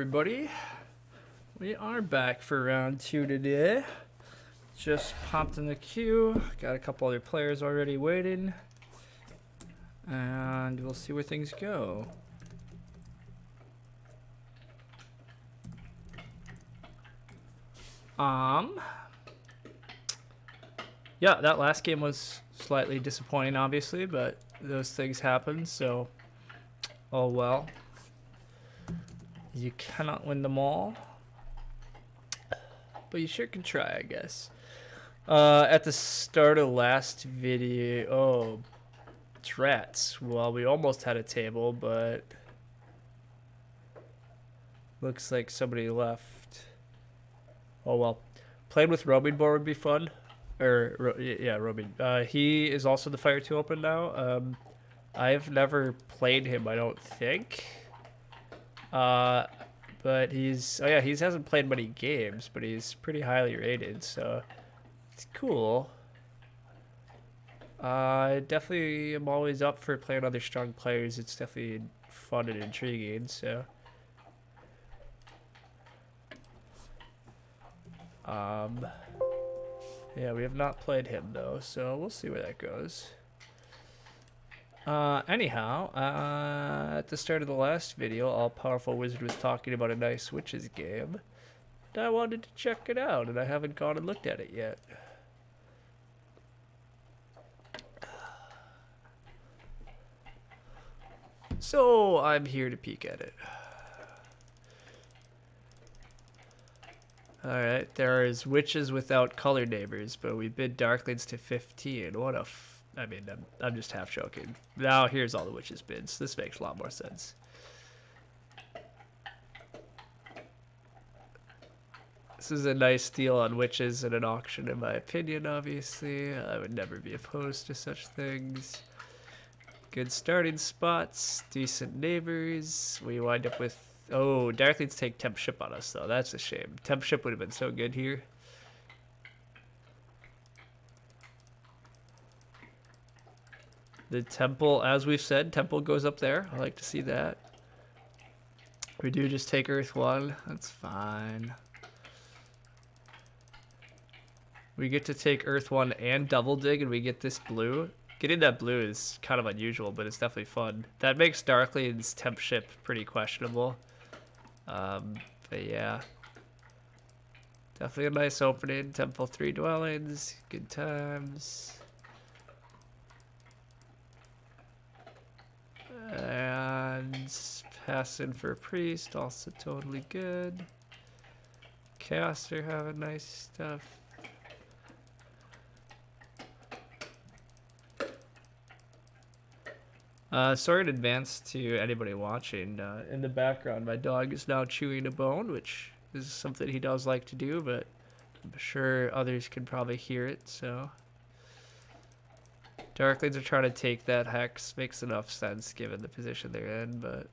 everybody. We are back for round 2 today. Just popped in the queue. Got a couple other players already waiting. And we'll see where things go. Yeah, that last game was slightly disappointing, obviously, but those things happen, so oh well. You cannot win them all, but you sure can try, I guess. At the start of last video, oh, Drats. Well, we almost had a table, but looks like somebody left. Oh well, playing with roaming board would be fun. Yeah, roaming. He is also the Fire 2 open now. I've never played him, I don't think. But he hasn't played many games, but he's pretty highly rated, so it's cool. I definitely am always up for playing other strong players. It's definitely fun and intriguing, so. Yeah, we have not played him though, so we'll see where that goes. Anyhow, at the start of the last video, All Powerful Wizard was talking about a nice Witches game. And I wanted to check it out, and I haven't gone and looked at it yet. So, I'm here to peek at it. Alright, there is Witches without color neighbors, but we bid Darklings to 15. What a I'm just half joking. Now here's all the Witches bids. This makes a lot more sense. This is a nice deal on Witches in an auction, in my opinion, obviously. I would never be opposed to such things. Good starting spots, decent neighbors. We wind up with... Oh, Darklings take Temp Ship on us, though. That's a shame. Temp Ship would have been so good here. The Temple, as we've said, Temple goes up there. I like to see that. We do just take Earth 1. That's fine. We get to take Earth 1 and Double Dig, and we get this blue. Getting that blue is kind of unusual, but it's definitely fun. That makes Darkling's Temp Ship pretty questionable. But yeah. Definitely a nice opening. Temple 3 dwellings. Good times. And passing for Priest. Also totally good. Caster having nice stuff. Sorry in advance to anybody watching. In the background, my dog is now chewing a bone, which is something he does like to do, but I'm sure others can probably hear it, so. Darklings are trying to take that Hex. Makes enough sense given the position they're in, but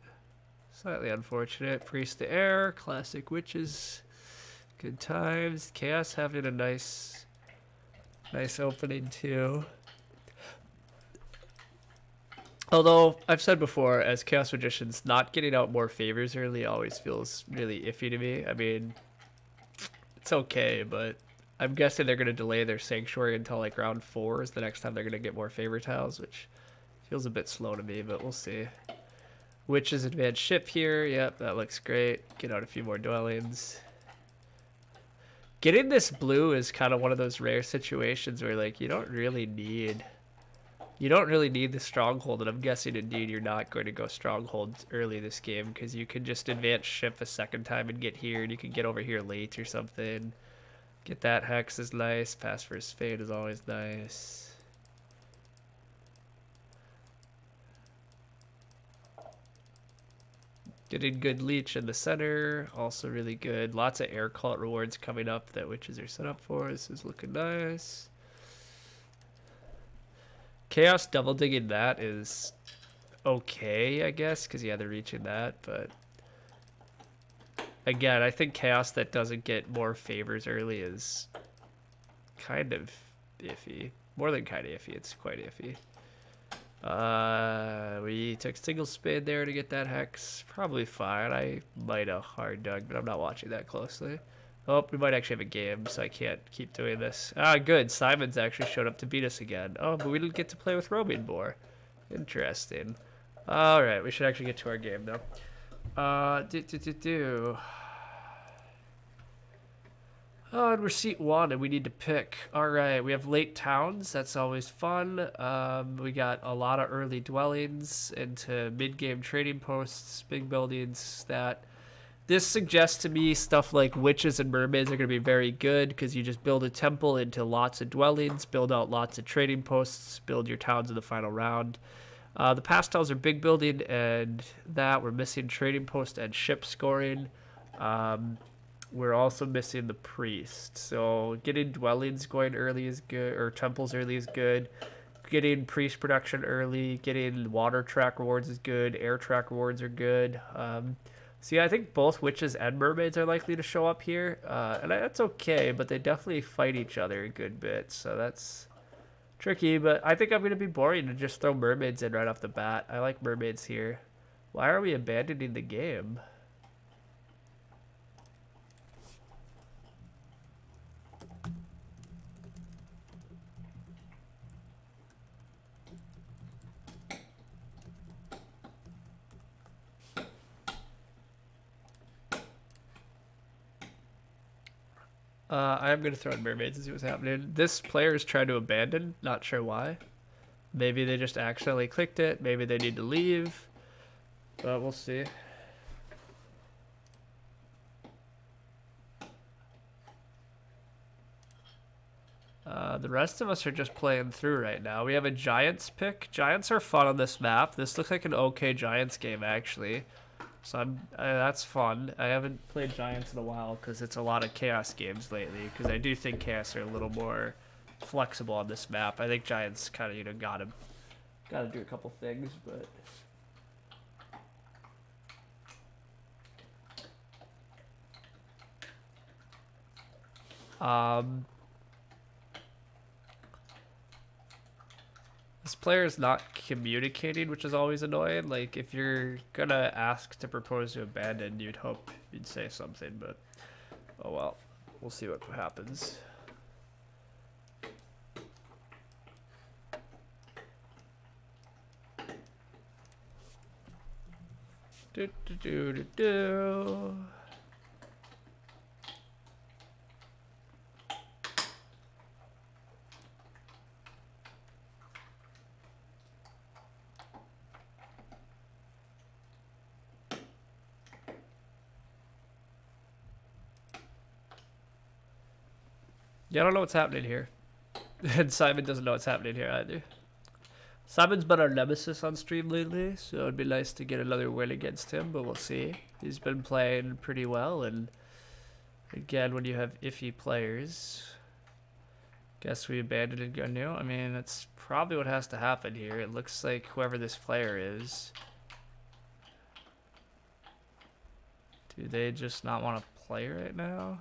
slightly unfortunate. Priest to Air, classic Witches. Good times. Chaos having a nice opening too. Although, I've said before, as Chaos Magicians, not getting out more favors early always feels really iffy to me. I mean, it's okay, but I'm guessing they're going to delay their Sanctuary until like round 4 is the next time they're going to get more favor tiles, which feels a bit slow to me, but we'll see. Witch's Advanced Ship here. Yep, that looks great. Get out a few more dwellings. Getting this blue is kind of one of those rare situations where like you don't really need the Stronghold, and I'm guessing indeed you're not going to go Stronghold early this game because you can just advance ship a second time and get here, and you can get over here late or something. Get that Hex is nice. Pass First Fade is always nice. Getting good Leech in the center, also really good. Lots of Air Cult rewards coming up that Witches are set up for. This is looking nice. Chaos double digging that is okay, I guess, because yeah, they're reaching that, but again, I think Chaos that doesn't get more favors early is kind of iffy. More than kind of iffy, it's quite iffy. We took single spade there to get that hex. Probably fine. I might have hard dug, but I'm not watching that closely. Oh, we might actually have a game, so I can't keep doing this. Ah, good. Simon's actually showed up to beat us again. Oh, but we didn't get to play with roaming boar. Interesting. Alright, we should actually get to our game, though. Oh, and we're seat 1, and we need to pick. Alright, we have late towns. That's always fun. We got a lot of early dwellings into mid-game trading posts, big buildings that... This suggests to me stuff like witches and mermaids are going to be very good because you just build a temple into lots of dwellings, build out lots of trading posts, build your towns in the final round. The pastels are big building, and that we're missing trading post and ship scoring. We're also missing the priest. So getting dwellings going early is good, or temples early is good. Getting priest production early, getting water track rewards is good. Air track rewards are good. So yeah, I think both witches and mermaids are likely to show up here, and that's okay, but they definitely fight each other a good bit, so that's tricky, but I think I'm going to be boring and just throw mermaids in right off the bat. I like mermaids here. Why are we abandoning the game? I'm going to throw in mermaids and see what's happening. This player is trying to abandon. Not sure why. Maybe they just accidentally clicked it. Maybe they need to leave. But we'll see. The rest of us are just playing through right now. We have a Giants pick. Giants are fun on this map. This looks like an okay Giants game, actually. So that's fun. I haven't played Giants in a while because it's a lot of Chaos games lately. Because I do think Chaos are a little more flexible on this map. I think Giants kind of gotta do a couple things, but. This player is not communicating, which is always annoying. Like, if you're gonna ask to propose to abandon, you'd hope you'd say something, but oh well. We'll see what happens. Do do do do do. Yeah, I don't know what's happening here. And Simon doesn't know what's happening here either. Simon's been our nemesis on stream lately, so it'd be nice to get another win against him, but we'll see. He's been playing pretty well, and again, when you have iffy players, guess we abandoned and go new. I mean, that's probably what has to happen here. It looks like whoever this player is, do they just not want to play right now?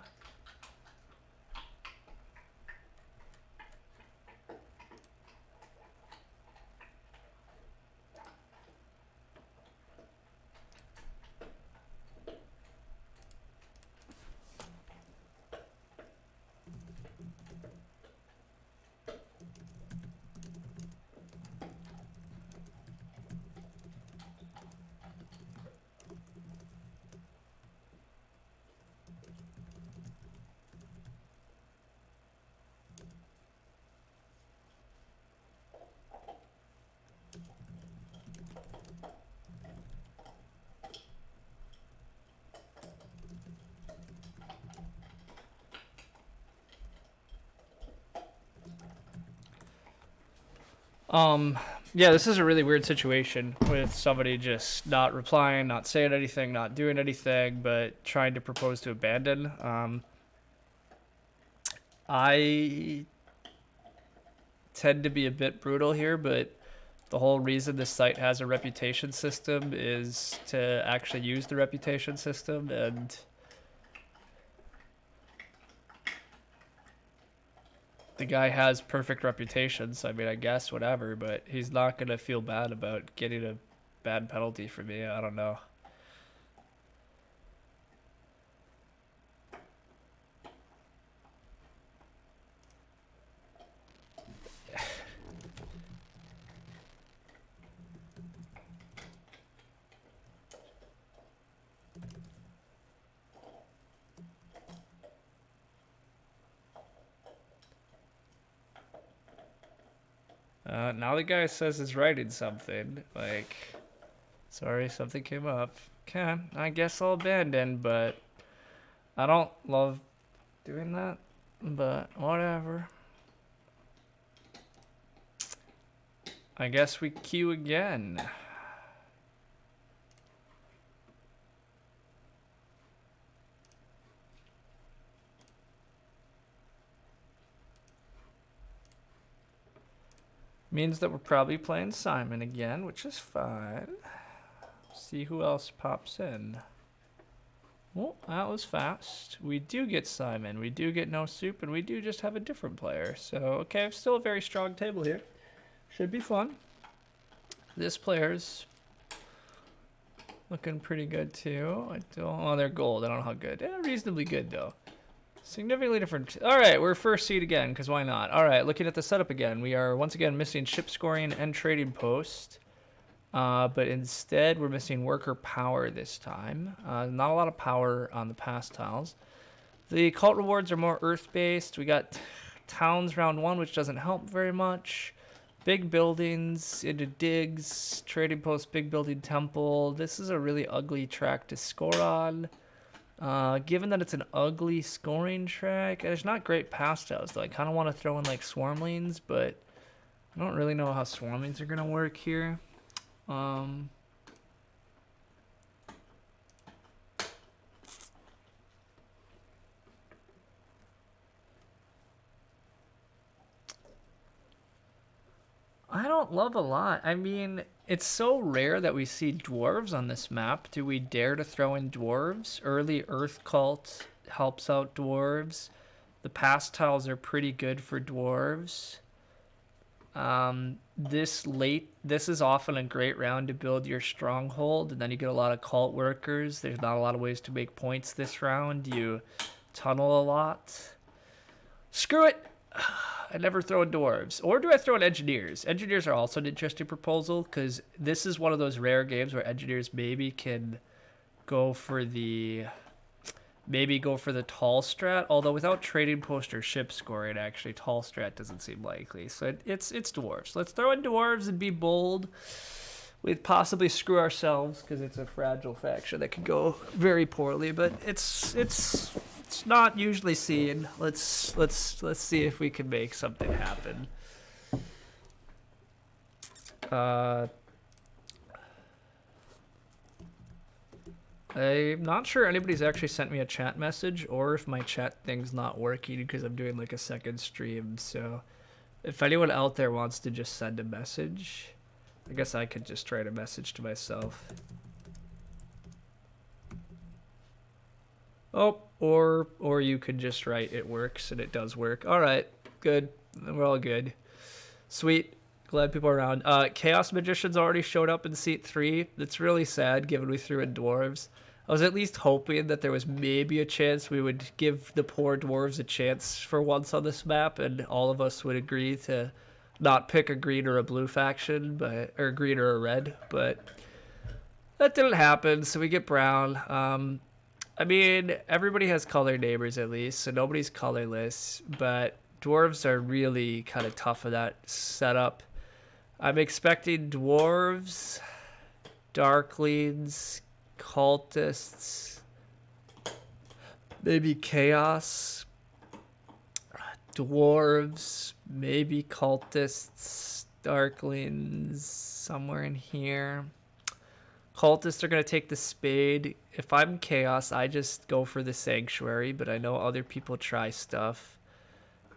Yeah, this is a really weird situation with somebody just not replying, not saying anything, not doing anything, but trying to propose to abandon. I tend to be a bit brutal here, but the whole reason this site has a reputation system is to actually use the reputation system, and the guy has perfect reputation, so I mean, I guess whatever, but he's not gonna feel bad about getting a bad penalty for me. I don't know. Now the guy says he's writing something. Like, sorry, something came up. Okay, I guess I'll abandon, but I don't love doing that. But whatever. I guess we queue again. Means that we're probably playing Simon again, which is fine. See who else pops in. Well, that was fast. We do get Simon, we do get No Soup, and we do just have a different player. So, okay, still a very strong table here. Should be fun. This player's looking pretty good too. Oh, they're gold. I don't know how good. Reasonably good though. Significantly different. All right, we're first seed again, because why not? All right, looking at the setup again. We are once again missing ship scoring and trading post. But instead, we're missing worker power this time. Not a lot of power on the past tiles. The cult rewards are more earth-based. We got towns round 1, which doesn't help very much. Big buildings into digs, trading post, big building temple. This is a really ugly track to score on. Given that it's an ugly scoring track, there's not great pastels though. I kind of want to throw in like swarmlings, but I don't really know how swarmlings are gonna work here. I don't love a lot. I mean, it's so rare that we see dwarves on this map. Do we dare to throw in dwarves? Early Earth Cult helps out dwarves. The past tiles are pretty good for dwarves. This is often a great round to build your stronghold, and then you get a lot of cult workers. There's not a lot of ways to make points this round. You tunnel a lot. Screw it! I never throw in dwarves. Or do I throw in engineers? Engineers are also an interesting proposal, because this is one of those rare games where engineers maybe can go for the tall strat, although without trading post or ship scoring, actually tall strat doesn't seem likely. So it's dwarves. Let's throw in dwarves and be bold. We'd possibly screw ourselves because it's a fragile faction that could go very poorly, but it's not usually seen. Let's see if we can make something happen. I'm not sure anybody's actually sent me a chat message, or if my chat thing's not working because I'm doing like a second stream. So if anyone out there wants to just send a message, I guess I could just write a message to myself. Oh, or you could just write it works, and it does work. All right, good. We're all good. Sweet. Glad people are around. Chaos Magician's already showed up in seat 3. That's really sad, given we threw in dwarves. I was at least hoping that there was maybe a chance we would give the poor dwarves a chance for once on this map, and all of us would agree to not pick a green or a blue faction, or green or a red, but that didn't happen, so we get brown. I mean, everybody has color neighbors at least, so nobody's colorless, but dwarves are really kind of tough for that setup. I'm expecting dwarves, darklings, cultists, maybe chaos, dwarves, maybe cultists, darklings, somewhere in here. Cultists are going to take the spade. If I'm chaos, I just go for the sanctuary, but I know other people try stuff.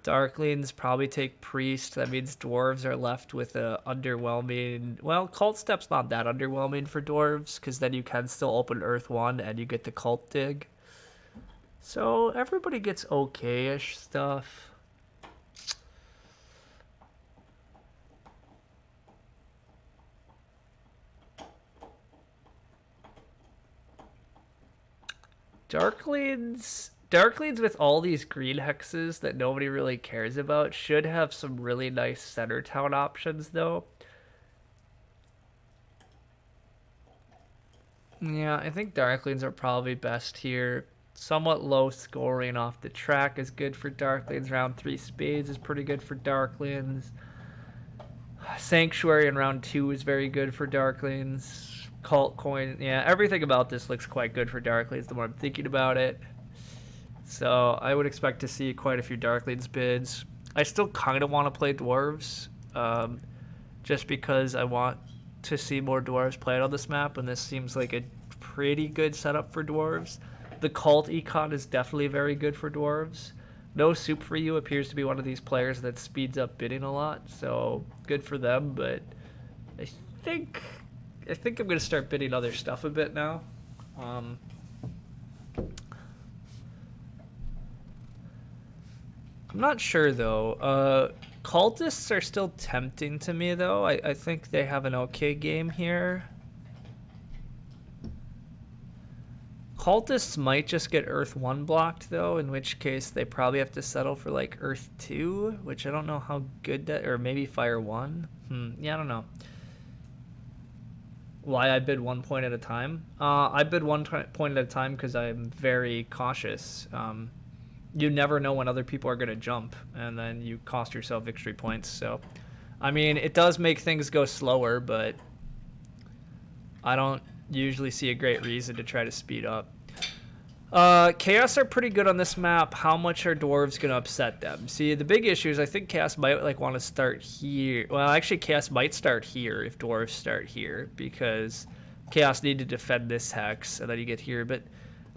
Darklings probably take priest. That means dwarves are left with a underwhelming... Well, cult step's not that underwhelming for dwarves, because then you can still open Earth 1 and you get the cult dig. So everybody gets okay-ish stuff. Darklings with all these green hexes that nobody really cares about should have some really nice center town options, though. Yeah, I think Darklings are probably best here. Somewhat low scoring off the track is good for Darklings. Round 3 Spades is pretty good for Darklings. Sanctuary in round 2 is very good for Darklings. Cult Coin, yeah, everything about this looks quite good for Darklings the more I'm thinking about it. So I would expect to see quite a few Darklings bids. I still kind of want to play Dwarves, just because I want to see more Dwarves played on this map, and this seems like a pretty good setup for Dwarves. The Cult Econ is definitely very good for Dwarves. No Soup for You appears to be one of these players that speeds up bidding a lot, so good for them, but I think I'm going to start bidding other stuff a bit now. I'm not sure, though. Cultists are still tempting to me, though. I think they have an okay game here. Cultists might just get Earth 1 blocked, though, in which case they probably have to settle for, like, Earth 2, which I don't know how good that... Or maybe Fire 1? Yeah, I don't know. Why I bid 1 point at a time? I bid 1 point at a time because I'm very cautious. You never know when other people are going to jump, and then you cost yourself victory points. So, I mean, it does make things go slower, but I don't usually see a great reason to try to speed up. Chaos are pretty good on this map. How much are Dwarves going to upset them? See, the big issue is I think Chaos might want to start here. Well, actually, Chaos might start here if Dwarves start here, because Chaos need to defend this hex, and then you get here. But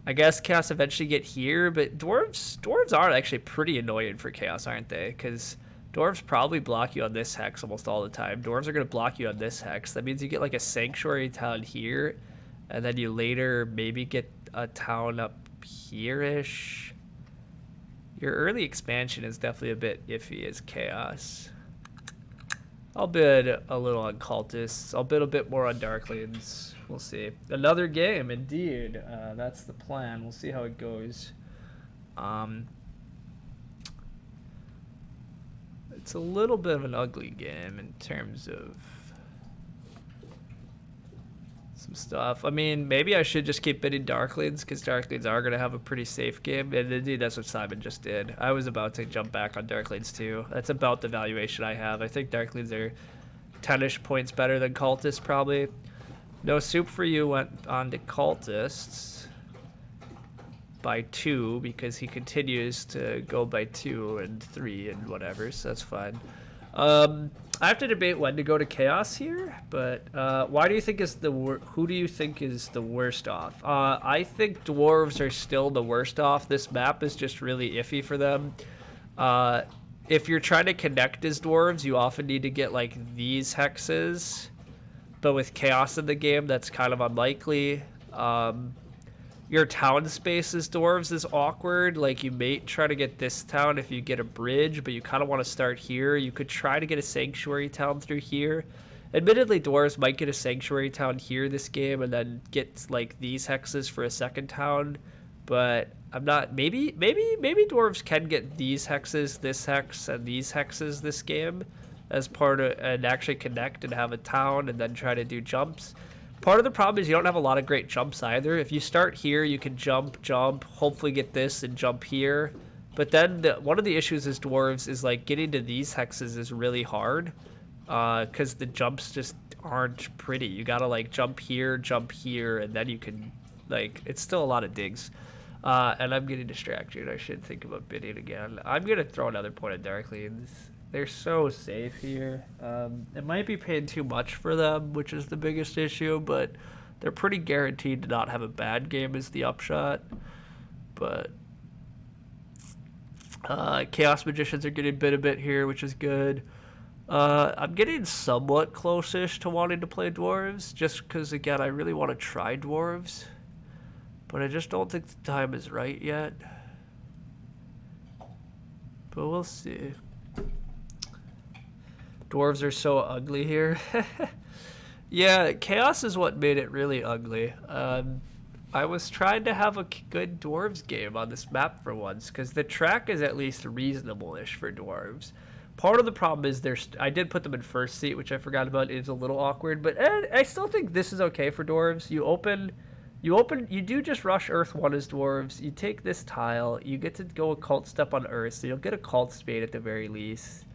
I guess Chaos eventually get here, but Dwarves are actually pretty annoying for Chaos, aren't they? Because Dwarves probably block you on this hex almost all the time. Dwarves are going to block you on this hex. That means you get like a Sanctuary town here, and then you later maybe get a town up here-ish. Your early expansion is definitely a bit iffy as Chaos. I'll bid a little on Cultists. I'll bid a bit more on Darklings. We'll see. Another game, indeed. That's the plan. We'll see how it goes. It's a little bit of an ugly game in terms of some stuff. I mean, maybe I should just keep bidding Darklings, because Darklings are going to have a pretty safe game. And indeed, that's what Simon just did. I was about to jump back on Darklings too. That's about the valuation I have. I think Darklings are 10-ish points better than Cultists, probably. No Soup for You went on to Cultists by 2, because he continues to go by 2 and 3 and whatever, so that's fine. I have to debate when to go to Chaos here, but why do you think is who do you think is the worst off? I think Dwarves are still the worst off. This map is just really iffy for them. If you're trying to connect as Dwarves, you often need to get like these hexes, but with Chaos in the game, that's kind of unlikely. Your town space as Dwarves is awkward. Like, you may try to get this town if you get a bridge, but you kind of want to start here. You could try to get a Sanctuary town through here. Admittedly, Dwarves might get a Sanctuary town here this game and then get, like, these hexes for a second town. But I'm not... Maybe Dwarves can get these hexes, this hex, and these hexes this game as part of... and actually connect and have a town and then try to do jumps. Part of the problem is you don't have a lot of great jumps either. If you start here, you can jump, hopefully get this and jump here. But then one of the issues as Dwarves is like getting to these hexes is really hard, because the jumps just aren't pretty. You gotta like jump here, and then you can, like, it's still a lot of digs. And I'm getting distracted. I should think about bidding again. I'm gonna throw another point at Darklings. They're so safe here. It might be paying too much for them, which is the biggest issue, but they're pretty guaranteed to not have a bad game is the upshot. But Chaos Magicians are getting bid a bit here, which is good. I'm getting somewhat close-ish to wanting to play Dwarves, just because, again, I really want to try Dwarves. But I just don't think the time is right yet. But we'll see. Dwarves are so ugly here. Yeah, Chaos is what made it really ugly. I was trying to have a good dwarves game on this map for once, because the track is at least reasonable-ish for dwarves. Part of the problem is I did put them in first seat, which I forgot about. It's a little awkward, but I still think this is okay for dwarves. You do just rush Earth 1 as dwarves. You take this tile. You get to go a cult step on Earth, so you'll get a cult spade at the very least.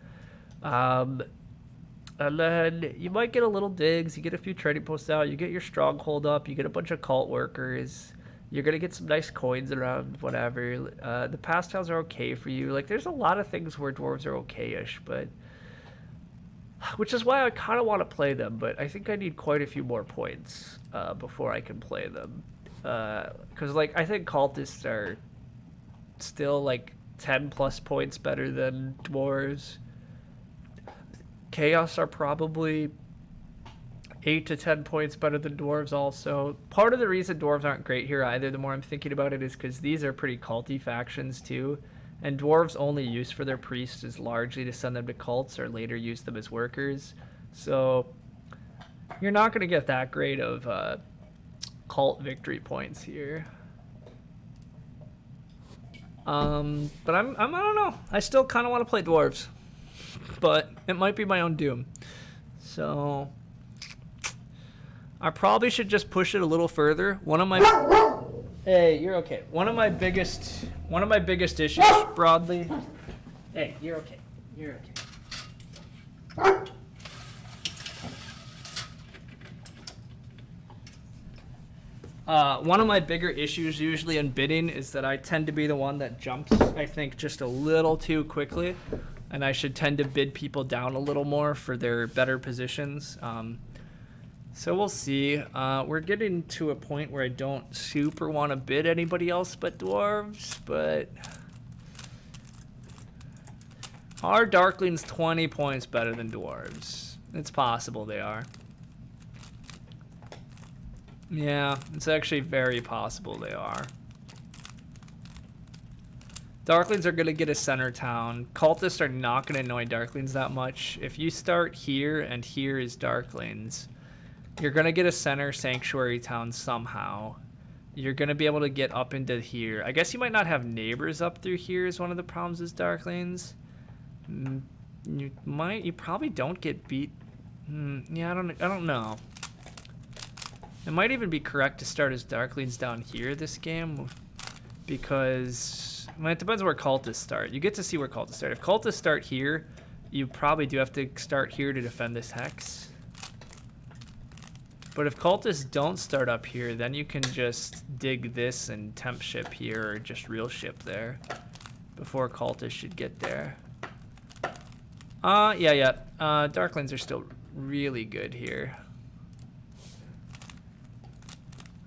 And then you might get a little digs. You get a few trading posts out. You get your stronghold up. You get a bunch of cult workers. You're going to get some nice coins around, whatever. The pastiles are okay for you. Like, there's a lot of things where dwarves are okay-ish, but... Which is why I kind of want to play them, but I think I need quite a few more points before I can play them. Because, like, I think cultists are still, like, 10 plus points better than dwarves. Chaos are probably 8 to 10 points better than dwarves also. Part of the reason dwarves aren't great here either, the more I'm thinking about it, is because these are pretty culty factions too. And dwarves' only use for their priests is largely to send them to cults or later use them as workers. So you're not going to get that great of cult victory points here. But I don't know. I still kind of want to play dwarves. But it might be my own doom. So I probably should just push it a little further. Hey, you're okay. One of my biggest issues broadly. Hey, you're okay. You're okay. One of my bigger issues usually in bidding is that I tend to be the one that jumps, I think, just a little too quickly. And I should tend to bid people down a little more for their better positions. So we'll see. We're getting to a point where I don't super want to bid anybody else but dwarves, but... Are Darklings 20 points better than dwarves? It's possible they are. Yeah, it's actually very possible they are. Darklings are going to get a center town. Cultists are not going to annoy Darklings that much. If you start here and here is Darklings, you're going to get a center sanctuary town somehow. You're going to be able to get up into here. I guess you might not have neighbors up through here is one of the problems with Darklings. You probably don't get beat. Yeah, I don't know. It might even be correct to start as Darklings down here this game, because... Well, it depends where cultists start. You get to see where cultists start. If cultists start here, you probably do have to start here to defend this hex. But if cultists don't start up here, then you can just dig this and temp ship here, or just real ship there, before cultists should get there. Yeah. Darklings are still really good here.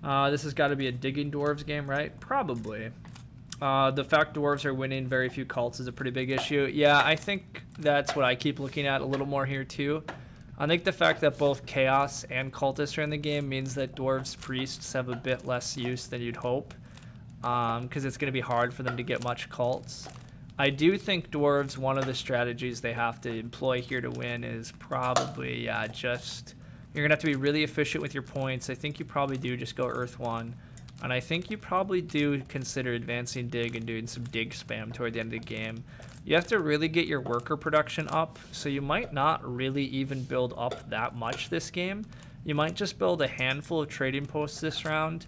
This has got to be a digging dwarves game, right? Probably. The fact dwarves are winning very few cults is a pretty big issue. Yeah, I think that's what I keep looking at a little more here too. I think the fact that both chaos and cultists are in the game means that dwarves priests have a bit less use than you'd hope, because it's going to be hard for them to get much cults. I do think dwarves, one of the strategies they have to employ here to win is probably, you're going to have to be really efficient with your points. I think you probably do just go Earth 1. And I think you probably do consider advancing dig and doing some dig spam toward the end of the game. You have to really get your worker production up, so you might not really even build up that much this game. You might just build a handful of trading posts this round,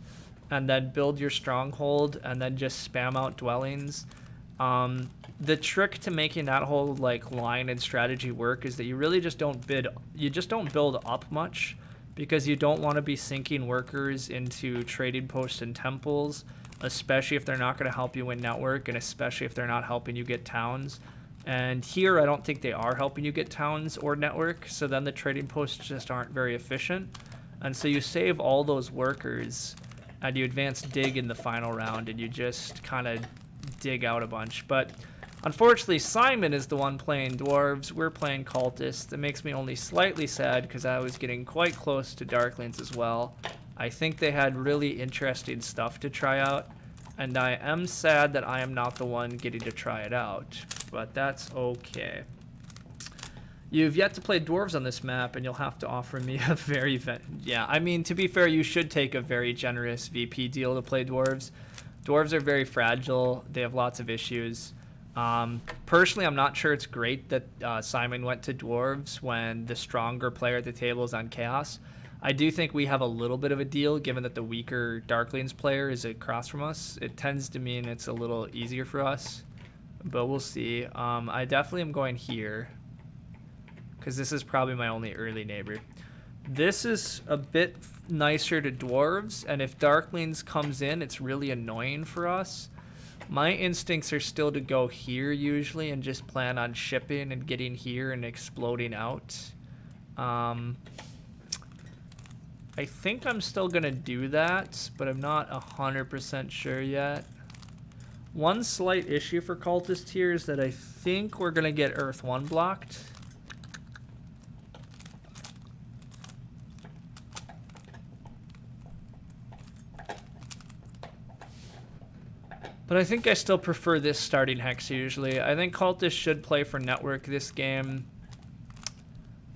and then build your stronghold, and then just spam out dwellings. The trick to making that whole line and strategy work is that you really just don't build up much, because you don't want to be sinking workers into trading posts and temples, especially if they're not going to help you win network, and especially if they're not helping you get towns. And here, I don't think they are helping you get towns or network, so then the trading posts just aren't very efficient. And so you save all those workers, and you advance dig in the final round, and you just kind of dig out a bunch. But unfortunately, Simon is the one playing dwarves. We're playing cultists. It makes me only slightly sad because I was getting quite close to Darklings as well. I think they had really interesting stuff to try out, and I am sad that I am not the one getting to try it out, but that's okay. You've yet to play dwarves on this map, and you'll have to offer me a very... Yeah, I mean, to be fair, you should take a very generous VP deal to play dwarves. Dwarves are very fragile. They have lots of issues. Personally, I'm not sure it's great that Simon went to dwarves when the stronger player at the table is on chaos. I do think we have a little bit of a deal, given that the weaker Darklings player is across from us. It tends to mean it's a little easier for us, but we'll see. I definitely am going here, because this is probably my only early neighbor. This is a bit nicer to dwarves, and if Darklings comes in, it's really annoying for us. My instincts are still to go here usually and just plan on shipping and getting here and exploding out. I think I'm still going to do that, but I'm not 100% sure yet. One slight issue for Cultist here is that I think we're going to get Earth 1 blocked. But I think I still prefer this starting hex usually. I think Cultists should play for network this game.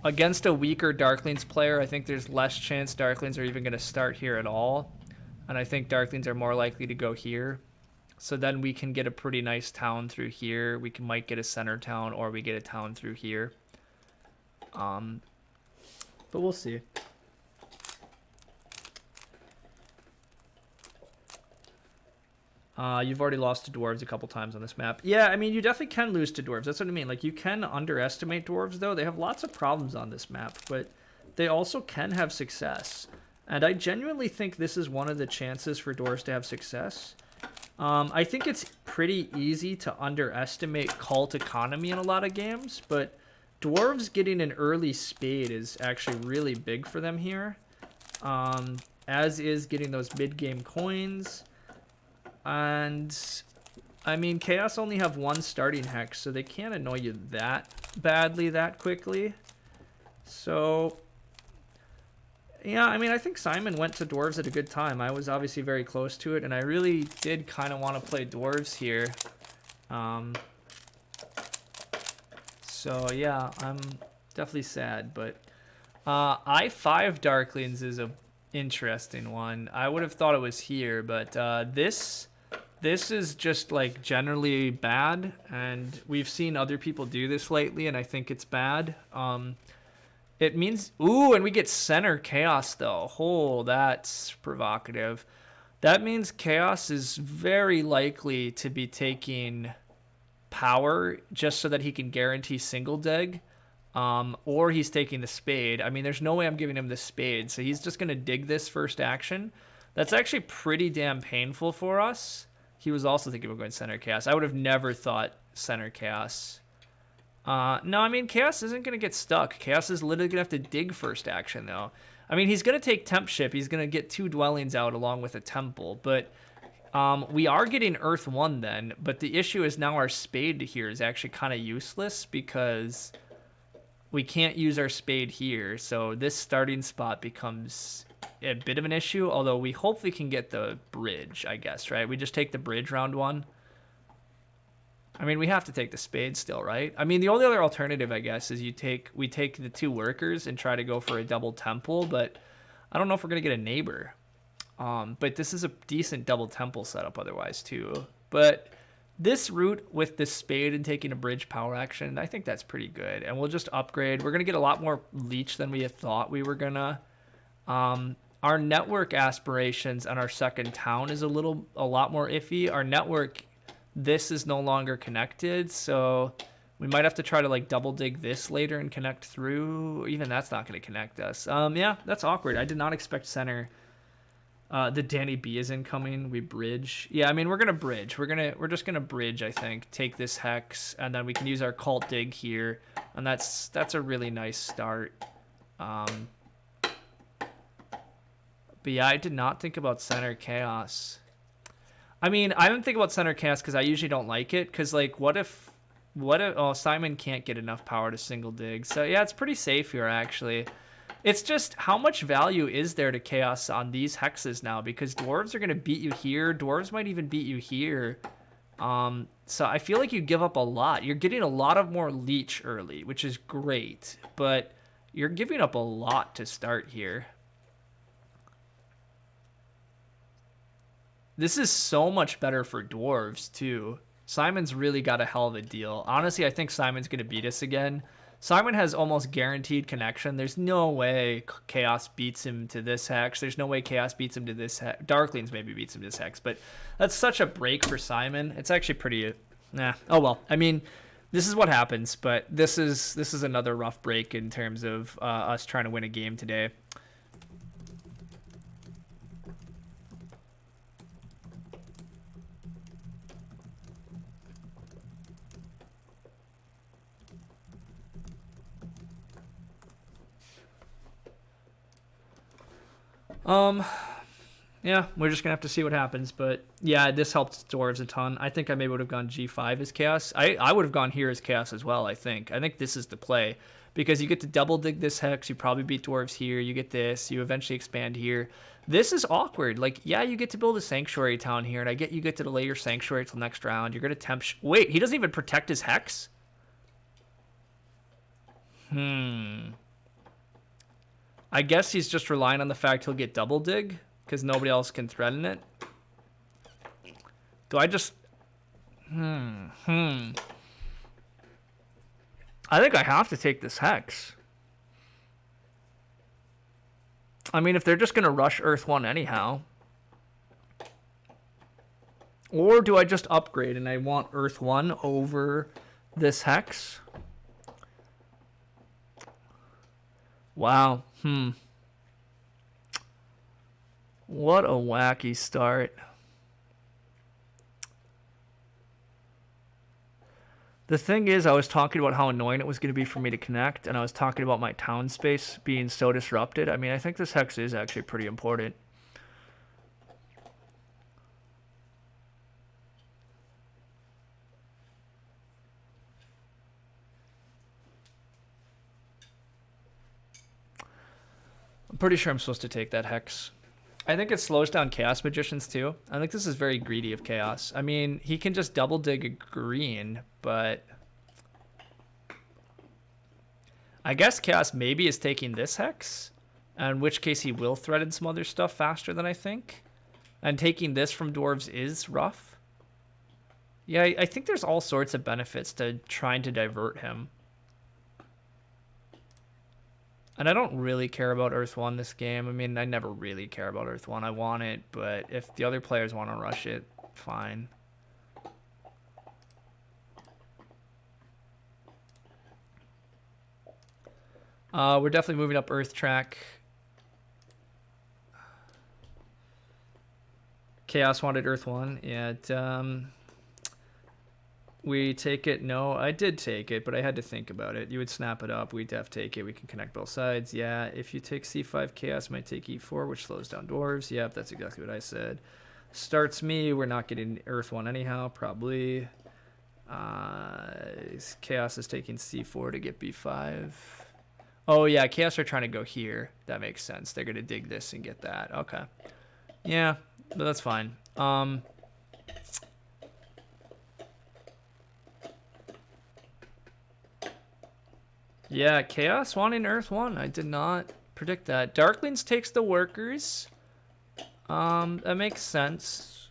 Against a weaker Darklings player, I think there's less chance Darklings are even going to start here at all. And I think Darklings are more likely to go here. So then we can get a pretty nice town through here. We might get a center town, or we get a town through here. But we'll see. You've already lost to dwarves a couple times on this map. Yeah, I mean, you definitely can lose to dwarves. That's what I mean. Like, you can underestimate dwarves, though. They have lots of problems on this map, but they also can have success. And I genuinely think this is one of the chances for dwarves to have success. I think it's pretty easy to underestimate cult economy in a lot of games, but dwarves getting an early spade is actually really big for them here. As is getting those mid-game coins. And, I mean, Chaos only have one starting hex, so they can't annoy you that badly that quickly. So, yeah, I mean, I think Simon went to dwarves at a good time. I was obviously very close to it, and I really did kind of want to play dwarves here. So, yeah, I'm definitely sad, but I5 Darklings is a interesting one. I would have thought it was here, but this is just like generally bad, and we've seen other people do this lately, and I think it's bad. It means, ooh, and we get center chaos though. Oh, that's provocative. That means Chaos is very likely to be taking power just so that he can guarantee single dig. Or he's taking the spade. I mean, there's no way I'm giving him the spade, so he's just going to dig this first action. That's actually pretty damn painful for us. He was also thinking of going center chaos. I would have never thought center chaos. No, I mean, Chaos isn't going to get stuck. Chaos is literally going to have to dig first action, though. I mean, he's going to take temp ship. He's going to get 2 dwellings out along with a temple, but we are getting Earth 1 then. But the issue is now our spade here is actually kind of useless because we can't use our spade here, so this starting spot becomes a bit of an issue, although we hopefully can get the bridge, I guess, right? We just take the bridge round 1. I mean, we have to take the spade still, right? I mean, the only other alternative, I guess, is we take the 2 workers and try to go for a double temple, but I don't know if we're going to get a neighbor. But this is a decent double temple setup otherwise, too. But this route with the spade and taking a bridge power action, I think that's pretty good. And we'll just upgrade. We're going to get a lot more leech than we had thought we were going to. Our network aspirations on our second town is a lot more iffy. Our network, this is no longer connected, so we might have to try to like double dig this later and connect through. Even that's not going to connect us. Yeah, that's awkward. I did not expect center. The Danny B is incoming. We bridge. Yeah, I mean, we're gonna bridge. We're just gonna bridge, I think. Take this hex, and then we can use our cult dig here, and that's a really nice start. But yeah, I did not think about center chaos. I mean, I didn't think about center chaos because I usually don't like it. Because like, what if? Oh, Simon can't get enough power to single dig. So yeah, it's pretty safe here actually. It's just how much value is there to chaos on these hexes now? Because dwarves are going to beat you here. Dwarves might even beat you here. So I feel like you give up a lot. You're getting a lot of more leech early, which is great, but you're giving up a lot to start here. This is so much better for dwarves, too. Simon's really got a hell of a deal. Honestly, I think Simon's going to beat us again. Simon has almost guaranteed connection. There's no way Chaos beats him to this hex. There's no way Chaos beats him to this hex. Darklings maybe beats him to this hex, but that's such a break for Simon. It's actually pretty... Nah. Oh, well. I mean, this is what happens, but this is another rough break in terms of us trying to win a game today. Yeah, we're just gonna have to see what happens, but yeah, this helped dwarves a ton. I think I maybe would have gone G5 as chaos. I would have gone here as chaos as well. I think this is the play, because you get to double dig this hex. You probably beat dwarves here. You get this. You eventually expand here. This is awkward. Like, yeah, you get to build a sanctuary town here, and I get you get to delay your sanctuary till next round. You're gonna tempt. Wait, he doesn't even protect his hex. I guess he's just relying on the fact he'll get double dig, because nobody else can threaten it. Do I just... I think I have to take this hex. I mean, if they're just going to rush Earth 1 anyhow. Or do I just upgrade and I want Earth 1 over this hex? Wow. What a wacky start. The thing is, I was talking about how annoying it was going to be for me to connect, and I was talking about my town space being so disrupted. I mean, I think this hex is actually pretty important. I'm pretty sure I'm supposed to take that hex. I think it slows down Chaos Magicians too. I think this is very greedy of Chaos. I mean, he can just double dig a green, but... I guess Chaos maybe is taking this hex, in which case he will threaten some other stuff faster than I think. And taking this from dwarves is rough. Yeah, I think there's all sorts of benefits to trying to divert him. And I don't really care about Earth 1 this game. I mean, I never really care about Earth 1. I want it, but if the other players want to rush it, fine. We're definitely moving up Earth track. Chaos wanted Earth 1. Yeah, we take it. No, I did take it, but I had to think about it. You would snap it up. We def take it. We can connect both sides. Yeah, if you take C5, Chaos might take E4, which slows down dwarves. Yep, that's exactly what I said. Starts me. We're not getting Earth 1 anyhow, probably. Chaos is taking C4 to get B5. Oh, yeah, Chaos are trying to go here. That makes sense. They're going to dig this and get that. Okay. Yeah, but that's fine. Yeah, Chaos wanting Earth 1. I did not predict that. Darklings takes the workers. That makes sense.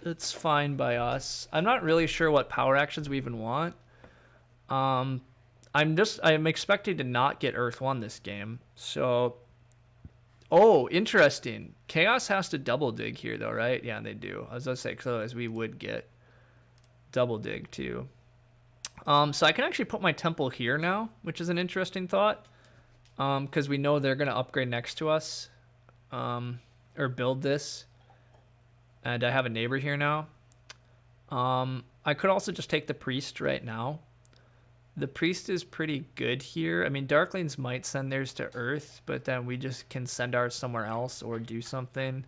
It's fine by us. I'm not really sure what power actions we even want. I'm expecting to not get Earth 1 this game. So, oh, interesting. Chaos has to double dig here though, right? Yeah, they do. I was gonna say, otherwise we would get double dig too. So I can actually put my temple here now, which is an interesting thought. Because we know they're going to upgrade next to us. Or build this. And I have a neighbor here now. I could also just take the priest right now. The priest is pretty good here. I mean, Darklings might send theirs to Earth, but then we just can send ours somewhere else or do something.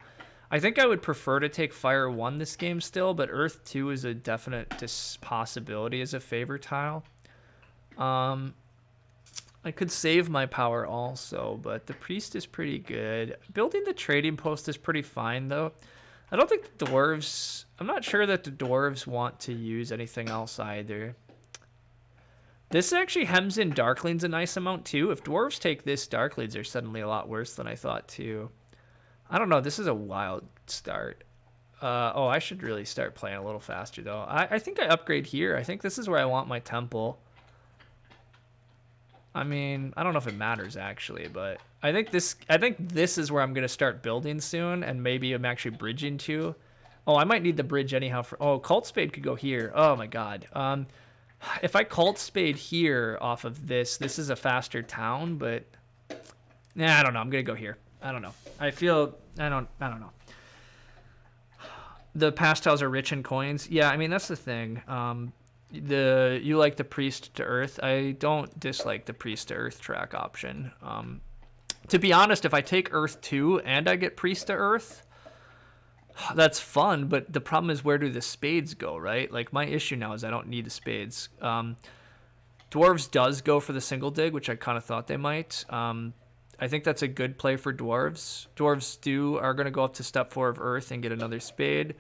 I think I would prefer to take Fire 1 this game still, but Earth 2 is a definite possibility as a favor tile. I could save my power also, but the priest is pretty good. Building the trading post is pretty fine, though. I don't think the dwarves... I'm not sure that the dwarves want to use anything else either. This actually hems in Darklings a nice amount too. If dwarves take this, Darklings are suddenly a lot worse than I thought too. I don't know. This is a wild start. Oh, I should really start playing a little faster though. I think I upgrade here. I think this is where I want my temple. I mean, I don't know if it matters actually, but I think this is where I'm gonna start building soon, and maybe I'm actually bridging to. Oh, I might need the bridge anyhow. Cult Spade could go here. Oh my god. If I Cult Spade here off of this is a faster town, but nah, I don't know. I'm gonna go here. I don't know. I don't know. The pastels are rich in coins. Yeah, I mean that's the thing. You like the priest to earth. I don't dislike the priest to earth track option. To be honest, if I take earth 2 and I get priest to earth, that's fun, but the problem is, where do the spades go, right? Like, my issue now is I don't need the spades. Dwarves does go for the single dig, which I kind of thought they might. I think that's a good play for dwarves. Dwarves are going to go up to step 4 of earth and get another spade.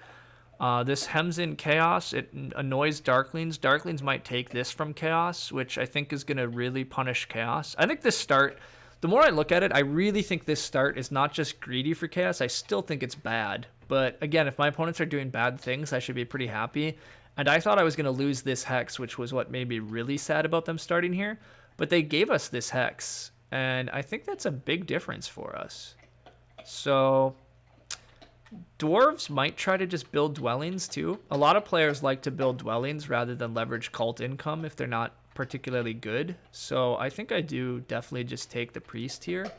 This hems in chaos. It annoys darklings. Darklings might take this from chaos, which I think is going to really punish chaos. I think this start, the more I look at it, I really think this start is not just greedy for chaos. I still think it's bad. But again, if my opponents are doing bad things, I should be pretty happy. And I thought I was going to lose this hex, which was what made me really sad about them starting here. But they gave us this hex, and I think that's a big difference for us. So dwarves might try to just build dwellings too. A lot of players like to build dwellings rather than leverage cult income if they're not particularly good. So I think I do definitely just take the priest here.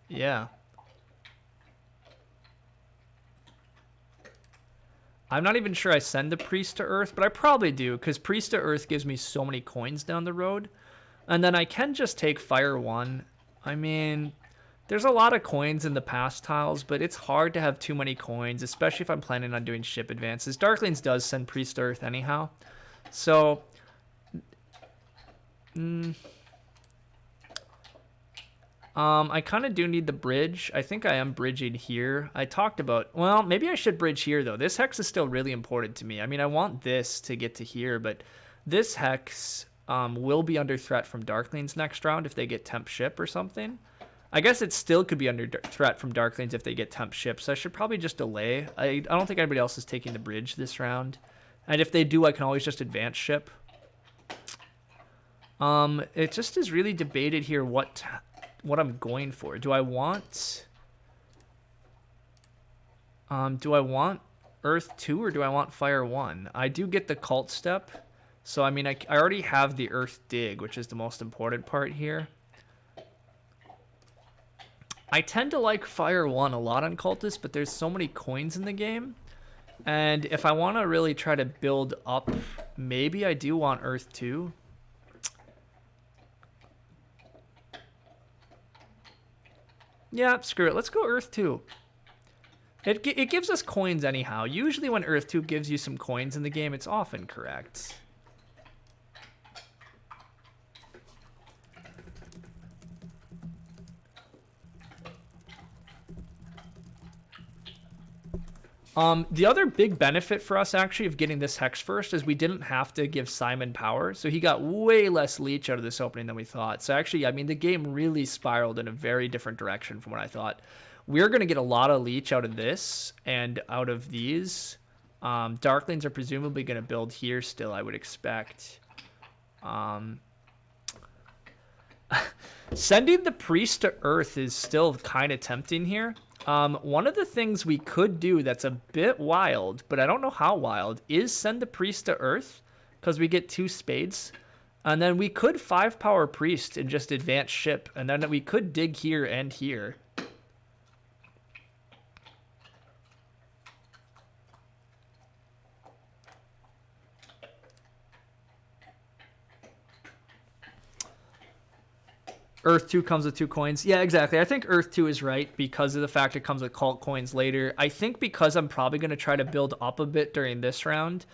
Yeah. I'm not even sure I send the priest to earth, but I probably do, because priest to earth gives me so many coins down the road. And then I can just take fire 1. I mean, there's a lot of coins in the past tiles, but it's hard to have too many coins, especially if I'm planning on doing ship advances. Darklings does send priest to earth anyhow. So I kind of do need the bridge. I think I am bridging here. I talked about, well, maybe I should bridge here though. This hex is still really important to me. I mean, I want this to get to here, but this hex will be under threat from Darklings next round if they get temp ship or something. I guess it still could be under threat from Darklings if they get temp ship, so I should probably just delay. I don't think anybody else is taking the bridge this round. And if they do, I can always just advance ship. It just is really debated here what I'm going for. Do I want Earth 2 or do I want Fire 1? I do get the cult step. So I mean I already have the Earth dig, which is the most important part here. I tend to like Fire 1 a lot on Cultists, but there's so many coins in the game. And if I want to really try to build up, maybe I do want Earth 2. Yeah, screw it. Let's go Earth 2. It gives us coins anyhow. Usually when Earth 2 gives you some coins in the game, it's often correct. The other big benefit for us actually of getting this hex first is we didn't have to give Simon power, so he got way less leech out of this opening than we thought. So actually, I mean, the game really spiraled in a very different direction from what I thought. We're going to get a lot of leech out of this and out of these. Darklings are presumably going to build here still, I would expect. Sending the priest to Earth is still kind of tempting here. One of the things we could do that's a bit wild, but I don't know how wild, is send the priest to Earth, because we get 2 spades. And then we could 5-power priest and just advance ship, and then we could dig here and here. Earth 2 comes with 2 coins. Yeah, exactly. I think Earth 2 is right because of the fact it comes with cult coins later. I think because I'm probably going to try to build up a bit during this round,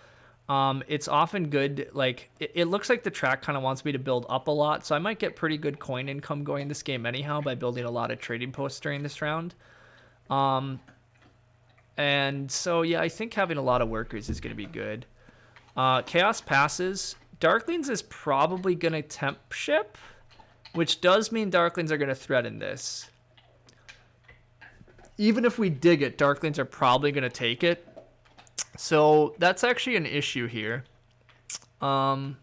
it's often good. Like, it looks like the track kind of wants me to build up a lot, so I might get pretty good coin income going this game anyhow by building a lot of trading posts during this round. And so, yeah, I think having a lot of workers is going to be good. Chaos passes. Darklings is probably going to temp ship, which does mean Darklings are going to threaten this. Even if we dig it, Darklings are probably going to take it. So that's actually an issue here. I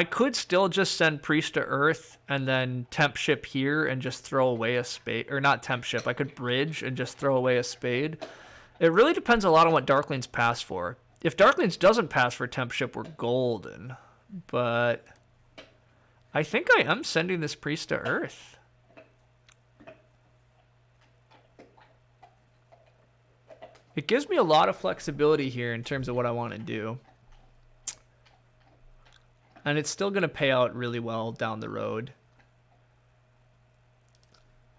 could still just send Priest to Earth and then temp ship here and just throw away a spade. Or not temp ship. I could bridge and just throw away a spade. It really depends a lot on what Darklings pass for. If Darklings doesn't pass for temp ship, we're golden. But I think I am sending this Priest to Earth. It gives me a lot of flexibility here in terms of what I want to do. And it's still going to pay out really well down the road.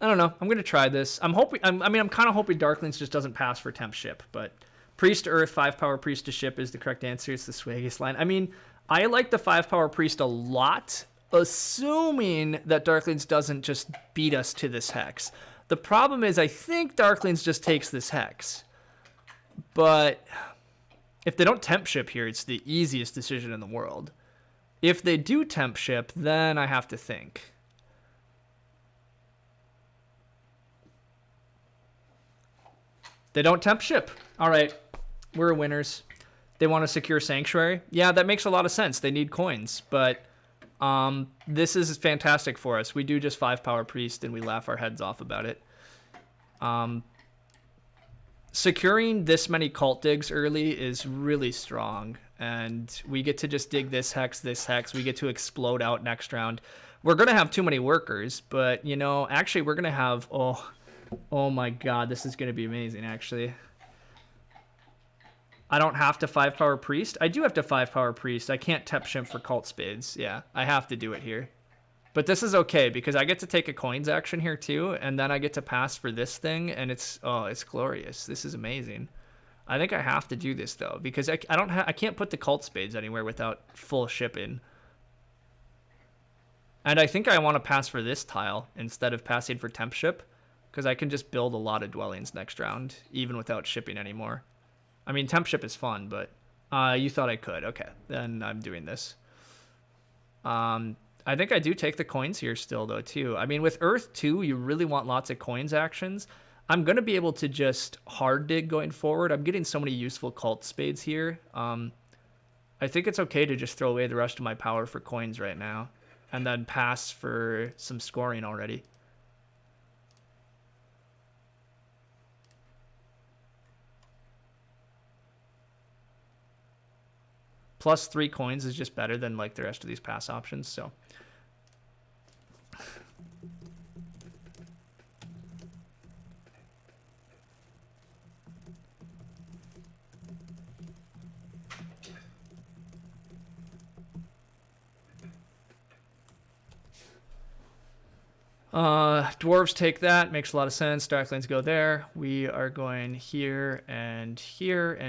I don't know. I'm going to try this. I'm hoping. I'm kind of hoping Darklings just doesn't pass for temp ship. But Priest to Earth, 5 power Priest to ship is the correct answer. It's the swaggiest line. I mean, I like the 5 power Priest a lot, assuming that Darklings doesn't just beat us to this hex. The problem is I think Darklings just takes this hex. But if they don't temp ship here, it's the easiest decision in the world. If they do temp ship, then I have to think. They don't temp ship. All right, we're winners. They want to secure Sanctuary. Yeah, that makes a lot of sense. They need coins, but this is fantastic for us. We do just 5 power Priest, and we laugh our heads off about it. Securing this many cult digs early is really strong, and we get to just dig this hex. We get to explode out next round. We're going to have too many workers, but, you know, actually we're going to have... Oh my god, this is going to be amazing, actually. I don't have to 5 power Priest. I do have to 5 power Priest. I can't temp ship for Cult Spades. Yeah, I have to do it here. But this is okay, because I get to take a coins action here too, and then I get to pass for this thing, and it's glorious. This is amazing. I think I have to do this though, because I can't put the Cult Spades anywhere without full shipping. And I think I want to pass for this tile instead of passing for temp ship, because I can just build a lot of dwellings next round, even without shipping anymore. I mean, temp ship is fun, but you thought I could. Okay, then I'm doing this. I think I do take the coins here still, though, too. I mean, with Earth 2, you really want lots of coins actions. I'm going to be able to just hard dig going forward. I'm getting so many useful Cult Spades here. I think it's okay to just throw away the rest of my power for coins right now, and then pass for some scoring already. Plus 3 coins is just better than like the rest of these pass options, so... Dwarves take that. Makes a lot of sense. Darklings go there. We are going here and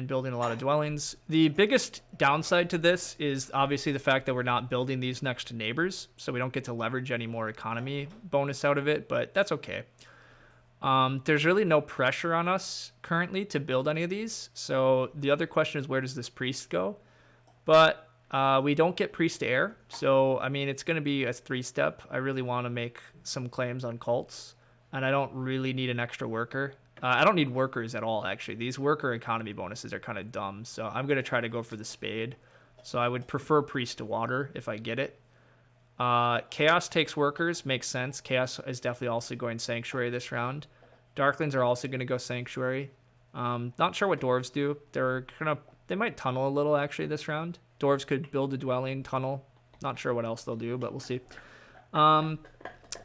building a lot of dwellings. The biggest downside to this is obviously the fact that we're not building these next to neighbors, so we don't get to leverage any more economy bonus out of it, but that's okay. There's really no pressure on us currently to build any of these, so the other question is, where does this priest go? But we don't get priest air, so I mean, it's going to be a 3-step. I really want to make some claims on cults, and I don't really need an extra worker. I don't need workers at all, actually. These worker economy bonuses are kind of dumb, so I'm going to try to go for the spade. So I would prefer priest to water if I get it. Chaos takes workers, makes sense. Chaos is definitely also going sanctuary this round. Darklings are also going to go sanctuary. Not sure what dwarves do. They might tunnel a little actually this round. Dwarves could build a dwelling, tunnel. Not sure what else they'll do, but we'll see.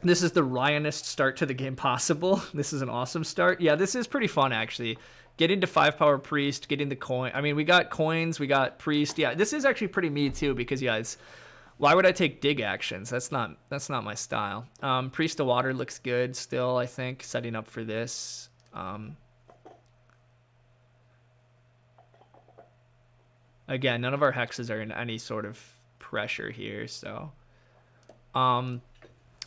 This is the Ryanist start to the game possible. This is an awesome start. Yeah, this is pretty fun, actually. Getting to 5 power priest, getting the coin. I mean, we got coins, we got priest. Yeah, this is actually pretty me, too, because, yeah, it's... Why would I take dig actions? That's not my style. Priest to water looks good still, I think, setting up for this. Again, none of our hexes are in any sort of pressure here, so...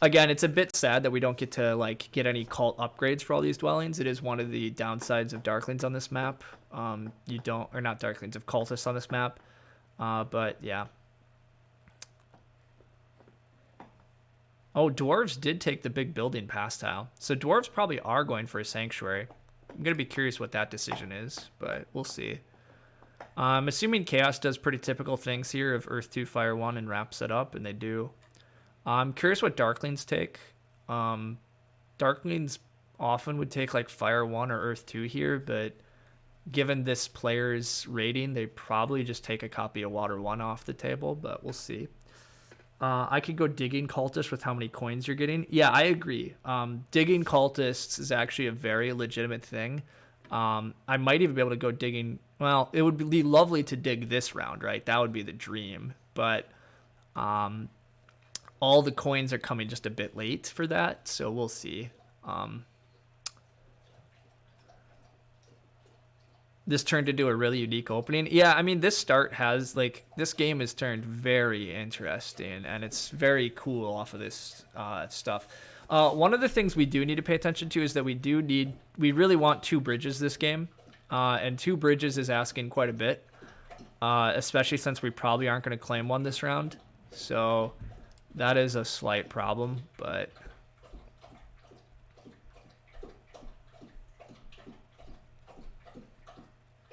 Again, it's a bit sad that we don't get to like get any cult upgrades for all these dwellings. It is one of the downsides of Darklings on this map. You don't, or not Darklings, of Cultists on this map. But yeah. Oh, dwarves did take the big building pass tile. So dwarves probably are going for a sanctuary. I'm going to be curious what that decision is, but we'll see. I'm assuming Chaos does pretty typical things here of Earth 2, Fire 1, and wraps it up, and they do. I'm curious what Darklings take. Darklings often would take like Fire 1 or Earth 2 here, but given this player's rating, they probably just take a copy of Water 1 off the table, but we'll see. I could go digging cultists with how many coins you're getting. Yeah, I agree. Digging cultists is actually a very legitimate thing. I might even be able to go digging. Well, it would be lovely to dig this round, right? That would be the dream. But all the coins are coming just a bit late for that, so we'll see. This turned into a really unique opening. Yeah, I mean, this start has, like, this game has turned very interesting, and it's very cool off of this stuff. One of the things we do need to pay attention to is that we really want 2 bridges this game, and 2 bridges is asking quite a bit, especially since we probably aren't going to claim one this round. So that is a slight problem, but...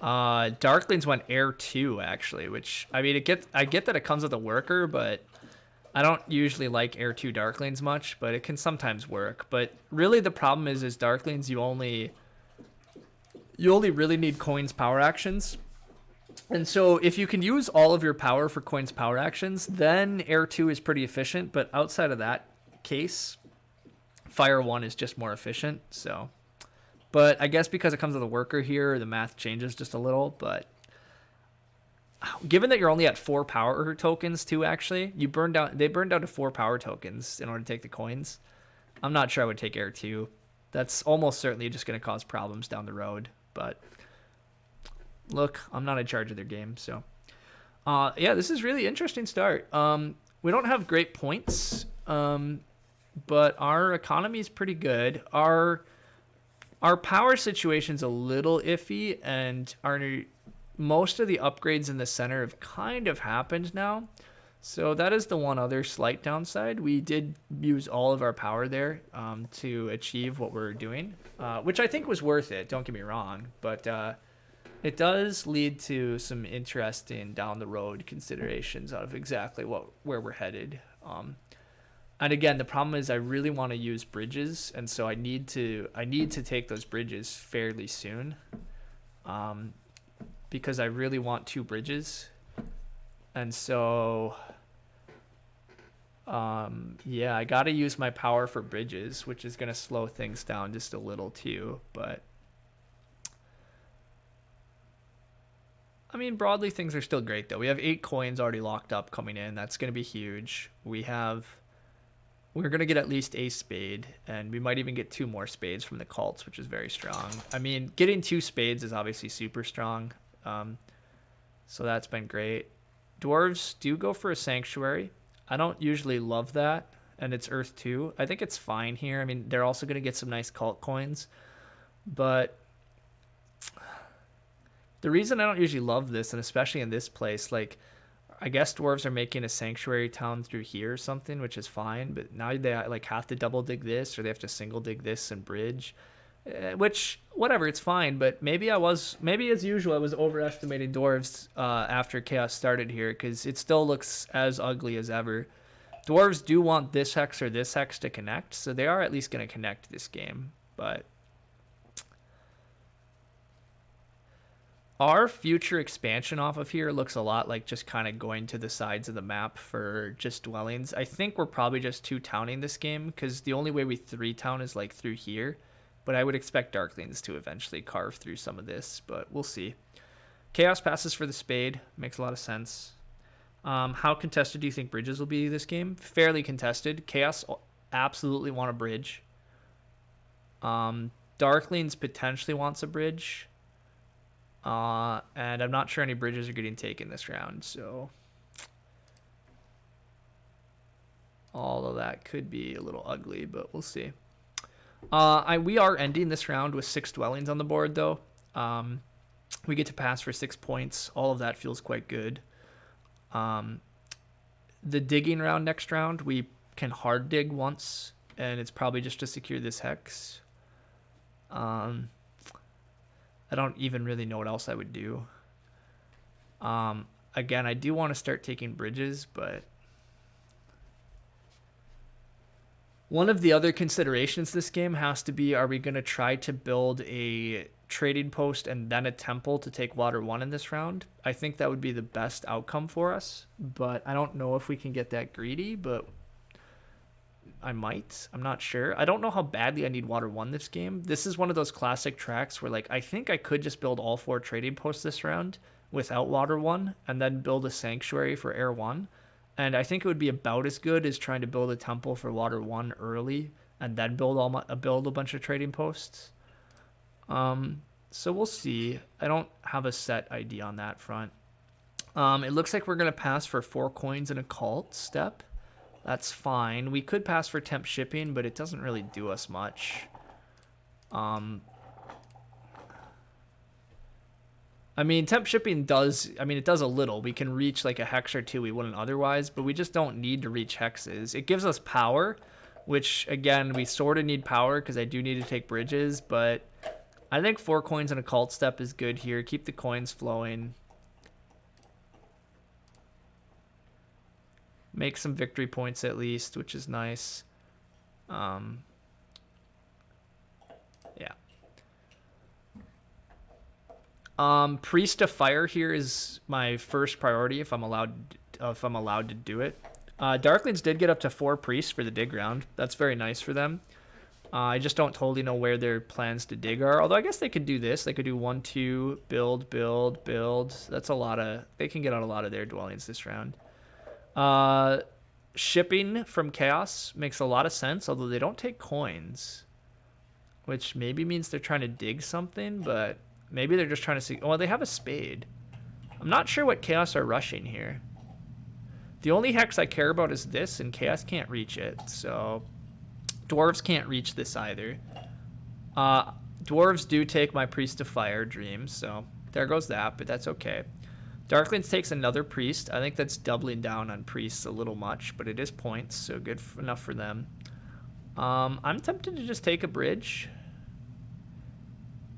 Darklings went Air 2 actually, which I mean I get that it comes with a worker, but I don't usually like Air 2 Darklings much, but it can sometimes work. But really the problem is Darklings you only really need coins power actions. And so if you can use all of your power for coins power actions, then Air 2 is pretty efficient, but outside of that case, Fire 1 is just more efficient, so but I guess because it comes with a worker here, the math changes just a little. But given that you're only at 4 power tokens too, actually, they burned down to 4 power tokens in order to take the coins. I'm not sure I would take Air 2. That's almost certainly just going to cause problems down the road. But look, I'm not in charge of their game. So yeah, this is really interesting start. We don't have great points, but our economy is pretty good. Our power situation's a little iffy, and most of the upgrades in the center have kind of happened now. So that is the one other slight downside. We did use all of our power there to achieve what we're doing, which I think was worth it, don't get me wrong. But it does lead to some interesting down the road considerations of exactly where we're headed. And again, the problem is I really want to use bridges, and so I need to take those bridges fairly soon, because I really want 2 bridges, and so yeah, I got to use my power for bridges, which is going to slow things down just a little too. But I mean, broadly things are still great though. We have 8 coins already locked up coming in. That's going to be huge. We're going to get at least a spade, and we might even get 2 more spades from the cults, which is very strong. I mean, getting 2 spades is obviously super strong, so that's been great. Dwarves do go for a sanctuary. I don't usually love that, and it's Earth 2. I think it's fine here. I mean, they're also going to get some nice cult coins, but the reason I don't usually love this, and especially in this place, like, I guess dwarves are making a sanctuary town through here or something, which is fine. But now they like have to double dig this, or they have to single dig this and bridge, which whatever, it's fine. But maybe as usual I was overestimating dwarves after chaos started here, because it still looks as ugly as ever. Dwarves do want this hex or this hex to connect, so they are at least going to connect this game. But our future expansion off of here looks a lot like just kind of going to the sides of the map for just dwellings. I think we're probably just 2-towning this game, because the only way we 3-town is like through here. But I would expect Darklings to eventually carve through some of this, but we'll see. Chaos passes for the spade. Makes a lot of sense. How contested do you think bridges will be this game? Fairly contested. Chaos absolutely want a bridge. Darklings potentially wants a bridge. And I'm not sure any bridges are getting taken this round, so All of that could be a little ugly, but we'll see. We are ending this round with 6 dwellings on the board, though. We get to pass for 6 points. All of that feels quite good. The digging round next round, we can hard dig once, and it's probably just to secure this hex. I don't even really know what else I would do. Again, I do want to start taking bridges, but one of the other considerations this game has to be, are we going to try to build a trading post and then a temple to take water 1 in this round? I think that would be the best outcome for us, but I don't know if we can get that greedy, but I might. I'm not sure. I don't know how badly I need water 1 this game. This is one of those classic tracks where, like, I think I could just build all 4 trading posts this round without water 1 and then build a sanctuary for air 1. And I think it would be about as good as trying to build a temple for water 1 early and then build a bunch of trading posts. So we'll see. I don't have a set idea on that front. It looks like we're going to pass for 4 coins in a cult step. That's fine. We could pass for temp shipping, but it doesn't really do us much. I mean, temp shipping does, it does a little. We can reach like a hex or 2 we wouldn't otherwise, but we just don't need to reach hexes. It gives us power, which, again, we sort of need power because I do need to take bridges, but I think 4 coins in a cult step is good here. Keep the coins flowing. Make some victory points at least, which is nice. Priest of Fire here is my first priority if I'm allowed to do it. Darklings did get up to 4 priests for the dig round. That's very nice for them. I just don't totally know where their plans to dig are. Although I guess they could do this. They could do 1, 2, build, build, build. That's a lot of... They can get out a lot of their dwellings this round. Shipping from Chaos makes a lot of sense, although they don't take coins. Which maybe means they're trying to dig something, but maybe they're just trying to see... Oh, they have a spade. I'm not sure what Chaos are rushing here. The only hex I care about is this, and Chaos can't reach it, so... Dwarves can't reach this either. Dwarves do take my Priest of Fire dream, so there goes that, but that's okay. Darklings takes another priest. I think that's doubling down on priests a little much, but it is points, so good enough for them. I'm tempted to just take a bridge.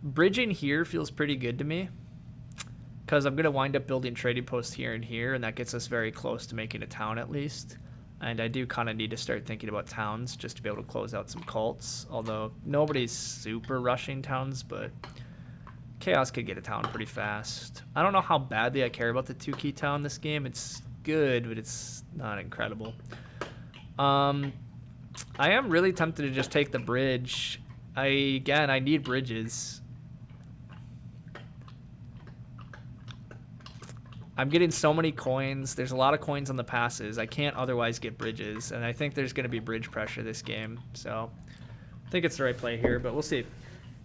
Bridging here feels pretty good to me, because I'm going to wind up building trading posts here and here, and that gets us very close to making a town at least. And I do kind of need to start thinking about towns just to be able to close out some cults, although nobody's super rushing towns, but Chaos could get a town pretty fast. I don't know how badly I care about the 2-key town this game. It's good, but it's not incredible. I am really tempted to just take the bridge. I need bridges. I'm getting so many coins. There's a lot of coins on the passes. I can't otherwise get bridges, and I think there's going to be bridge pressure this game. So I think it's the right play here, but we'll see.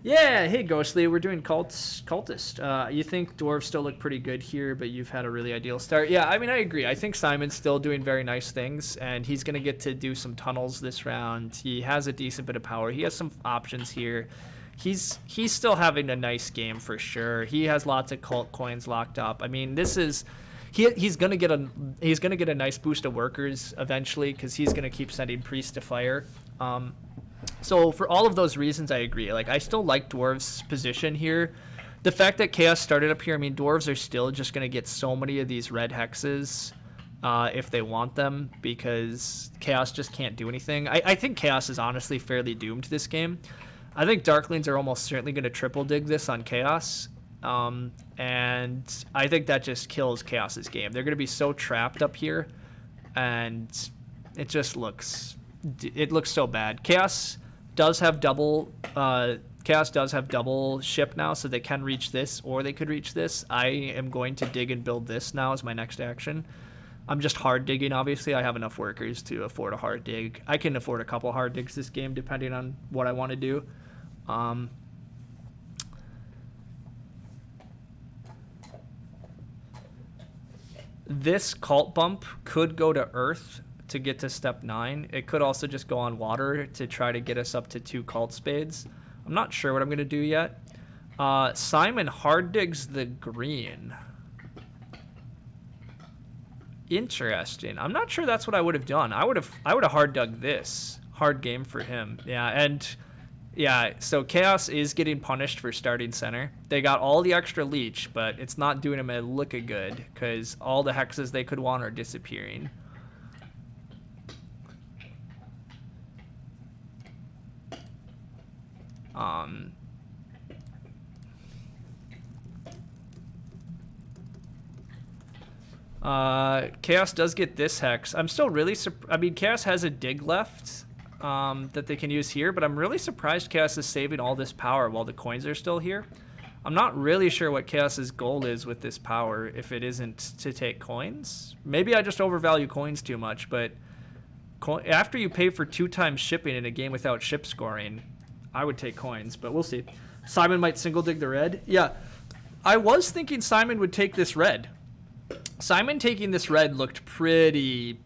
Yeah, hey Ghostly, we're doing Cultist. You think dwarves still look pretty good here, but you've had a really ideal start. Yeah, I mean, I agree. I think Simon's still doing very nice things, and he's going to get to do some tunnels this round. He has a decent bit of power. He has some options here. He's still having a nice game for sure. He has lots of cult coins locked up. I mean, this is he's gonna get a nice boost of workers eventually because he's gonna keep sending priests to fire. So for all of those reasons, I agree. Like, I still like dwarves' position here. The fact that Chaos started up here, I mean, dwarves are still just gonna get so many of these red hexes if they want them, because Chaos just can't do anything. I think Chaos is honestly fairly doomed this game. I think Darklings are almost certainly going to triple dig this on Chaos, and I think that just kills Chaos's game. They're going to be so trapped up here, and it just looks so bad. Chaos does have double ship now, so they can reach this, or they could reach this. I am going to dig and build this now as my next action. I'm just hard digging, obviously. I have enough workers to afford a hard dig. I can afford a couple hard digs this game, depending on what I want to do. This cult bump could go to Earth to get to step 9. It could also just go on water to try to get us up to 2 cult spades. I'm not sure what I'm going to do yet. Simon hard digs the green. Interesting. I'm not sure that's what I would have done. I would have hard dug this. Hard game for him. Yeah, and yeah, so Chaos is getting punished for starting center. They got all the extra leech, but it's not doing them a lick of good because all the hexes they could want are disappearing. Chaos does get this hex. I'm still really I mean, Chaos has a dig left that they can use here, but I'm really surprised Chaos is saving all this power while the coins are still here. I'm not really sure what Chaos's goal is with this power if it isn't to take coins. Maybe I just overvalue coins too much, but after you pay for 2 times shipping in a game without ship scoring, I would take coins, but we'll see. Simon might single dig the red. Yeah, I was thinking Simon would take this red. Simon taking this red looked pretty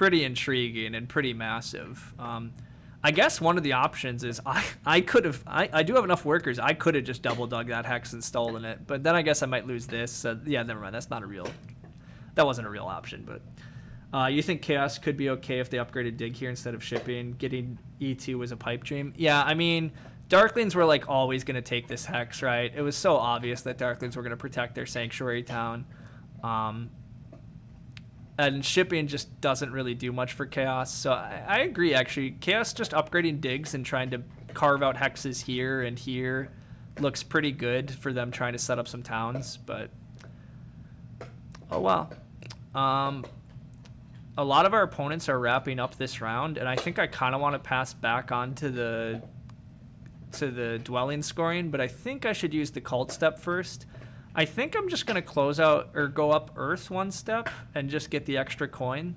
intriguing and pretty massive. I guess one of the options is I do have enough workers. I could have just double dug that hex and stolen it, but then I guess I might lose this. So yeah, never mind. That wasn't a real option. But you think Chaos could be okay if they upgraded dig here instead of shipping? Getting E2 was a pipe dream. Yeah, I mean, Darklings were like always going to take this hex, right? It was so obvious that Darklings were going to protect their sanctuary town. And shipping just doesn't really do much for Chaos. So I agree, actually. Chaos just upgrading digs and trying to carve out hexes here and here looks pretty good for them trying to set up some towns. But, oh well. A lot of our opponents are wrapping up this round, and I think I kind of want to pass back on to the dwelling scoring, but I think I should use the cult step first. I think I'm just going to close out or go up Earth 1 step and just get the extra coin.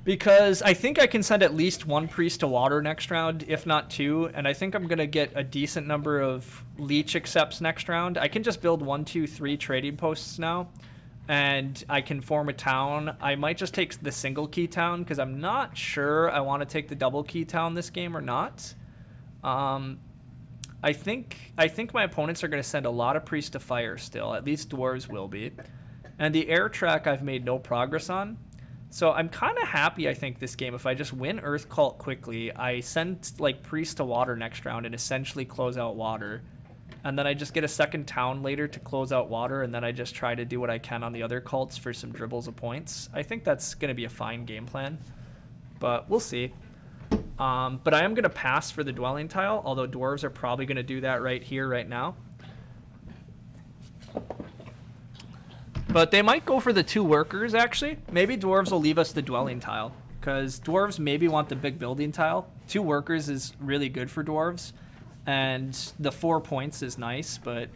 Because I think I can send at least 1 priest to water next round, if not 2, and I think I'm going to get a decent number of leech accepts next round. I can just build 1, 2, 3 trading posts now, and I can form a town. I might just take the single key town because I'm not sure I want to take the double key town this game or not. I think my opponents are going to send a lot of priests to fire still. At least dwarves will be. And the air track I've made no progress on. So I'm kind of happy, I think, this game. If I just win Earth Cult quickly, I send like priests to water next round and essentially close out water. And then I just get a second town later to close out water, and then I just try to do what I can on the other cults for some dribbles of points. I think that's going to be a fine game plan, but we'll see. But I am going to pass for the dwelling tile, although dwarves are probably going to do that right here, right now. But they might go for the 2 workers, actually. Maybe dwarves will leave us the dwelling tile, because dwarves maybe want the big building tile. 2 workers is really good for dwarves. And the 4 points is nice, but...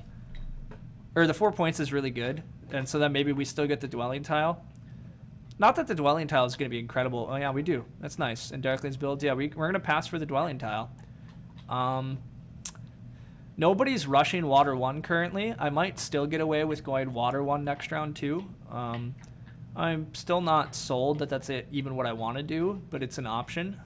Or the 4 points is really good. And so then maybe we still get the dwelling tile. Not that the dwelling tile is going to be incredible. Oh, yeah, we do. That's nice. And Darkling's builds, yeah, we're going to pass for the dwelling tile. Nobody's rushing Water 1 currently. I might still get away with going Water 1 next round, too. I'm still not sold that that's even what I want to do, but it's an option.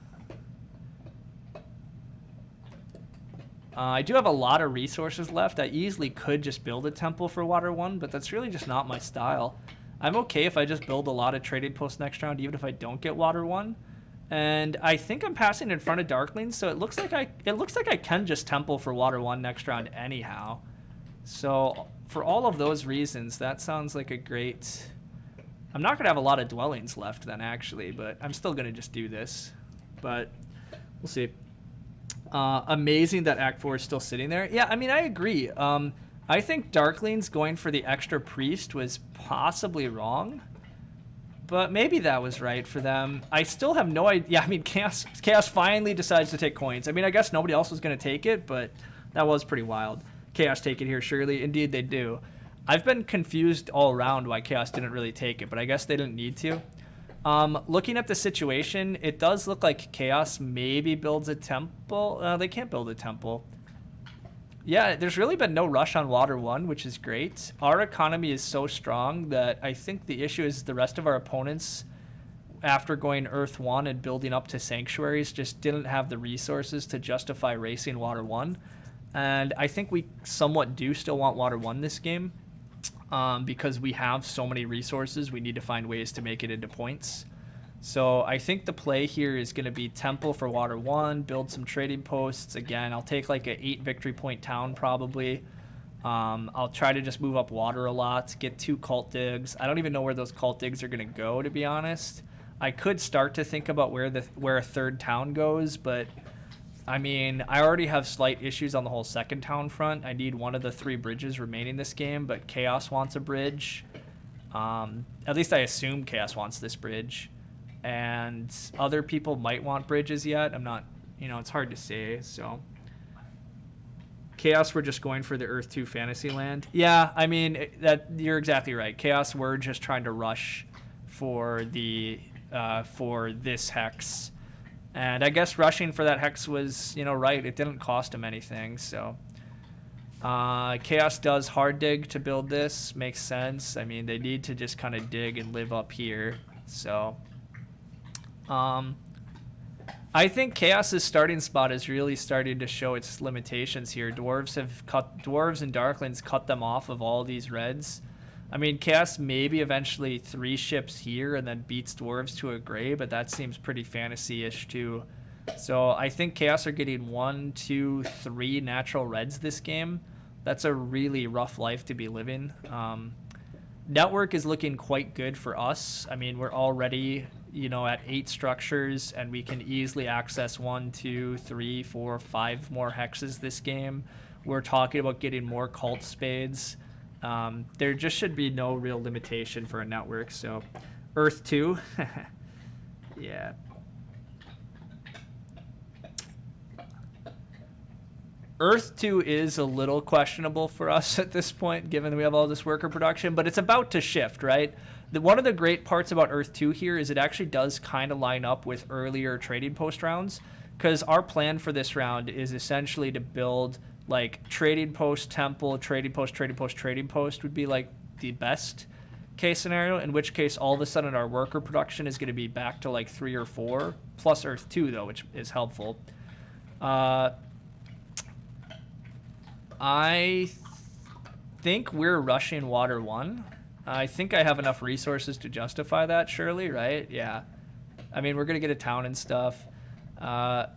I do have a lot of resources left. I easily could just build a temple for Water 1, but that's really just not my style. I'm okay if I just build a lot of trading posts next round, even if I don't get Water 1. And I think I'm passing in front of Darklings, so it looks like I can just temple for Water 1 next round anyhow. So for all of those reasons, that sounds like a great... I'm not going to have a lot of dwellings left then, actually, but I'm still going to just do this. But we'll see. Amazing that Act 4 is still sitting there. Yeah, I mean, I agree. I think Darklings going for the extra priest was possibly wrong, but maybe that was right for them. I still have no idea. Yeah, I mean, Chaos finally decides to take coins. I mean, I guess nobody else was going to take it, but that was pretty wild. Chaos take it here, surely. Indeed, they do. I've been confused all around why Chaos didn't really take it, but I guess they didn't need to. Looking at the situation, it does look like Chaos maybe builds a temple. They can't build a temple. Yeah, there's really been no rush on Water 1, which is great. Our economy is so strong that I think the issue is the rest of our opponents, after going Earth 1 and building up to sanctuaries, just didn't have the resources to justify racing Water 1. And I think we somewhat do still want Water 1 this game, because we have so many resources. We need to find ways to make it into points. So I think the play here is going to be Temple for Water 1, build some trading posts. Again, I'll take like an 8 victory point town probably. I'll try to just move up water a lot, get 2 cult digs. I don't even know where those cult digs are going to go, to be honest. I could start to think about where a third town goes, but I mean, I already have slight issues on the whole second town front. I need one of the 3 bridges remaining this game, but Chaos wants a bridge. At least I assume Chaos wants this bridge. And other people might want bridges yet. I'm not, it's hard to say. So Chaos, we're just going for the Earth 2 Fantasyland. Yeah, I mean, that you're exactly right. Chaos, we're just trying to rush for this hex. And I guess rushing for that hex was, right. It didn't cost him anything, so Chaos does hard dig to build this. Makes sense. I mean, they need to just kind of dig and live up here. So I think Chaos's starting spot is really starting to show its limitations here. Dwarves and Darklings cut them off of all these reds. I mean, Chaos maybe eventually 3 ships here and then beats Dwarves to a gray, but that seems pretty fantasy-ish too. So I think Chaos are getting 1, 2, 3 natural reds this game. That's a really rough life to be living. Network is looking quite good for us. I mean, we're already, at 8 structures, and we can easily access 1, 2, 3, 4, 5 more hexes this game. We're talking about getting more cult spades. There just should be no real limitation for a network. So Earth 2. Yeah. Earth 2 is a little questionable for us at this point, given that we have all this worker production, but it's about to shift, right? One of the great parts about Earth 2 here is it actually does kind of line up with earlier trading post rounds, because our plan for this round is essentially to build like trading post, temple, trading post, trading post, trading post would be like the best case scenario, in which case all of a sudden our worker production is going to be back to like 3 or 4, plus Earth 2 though, which is helpful. I think we're rushing Water 1. I think I have enough resources to justify that, surely, right? Yeah. I mean, we're going to get a town and stuff. I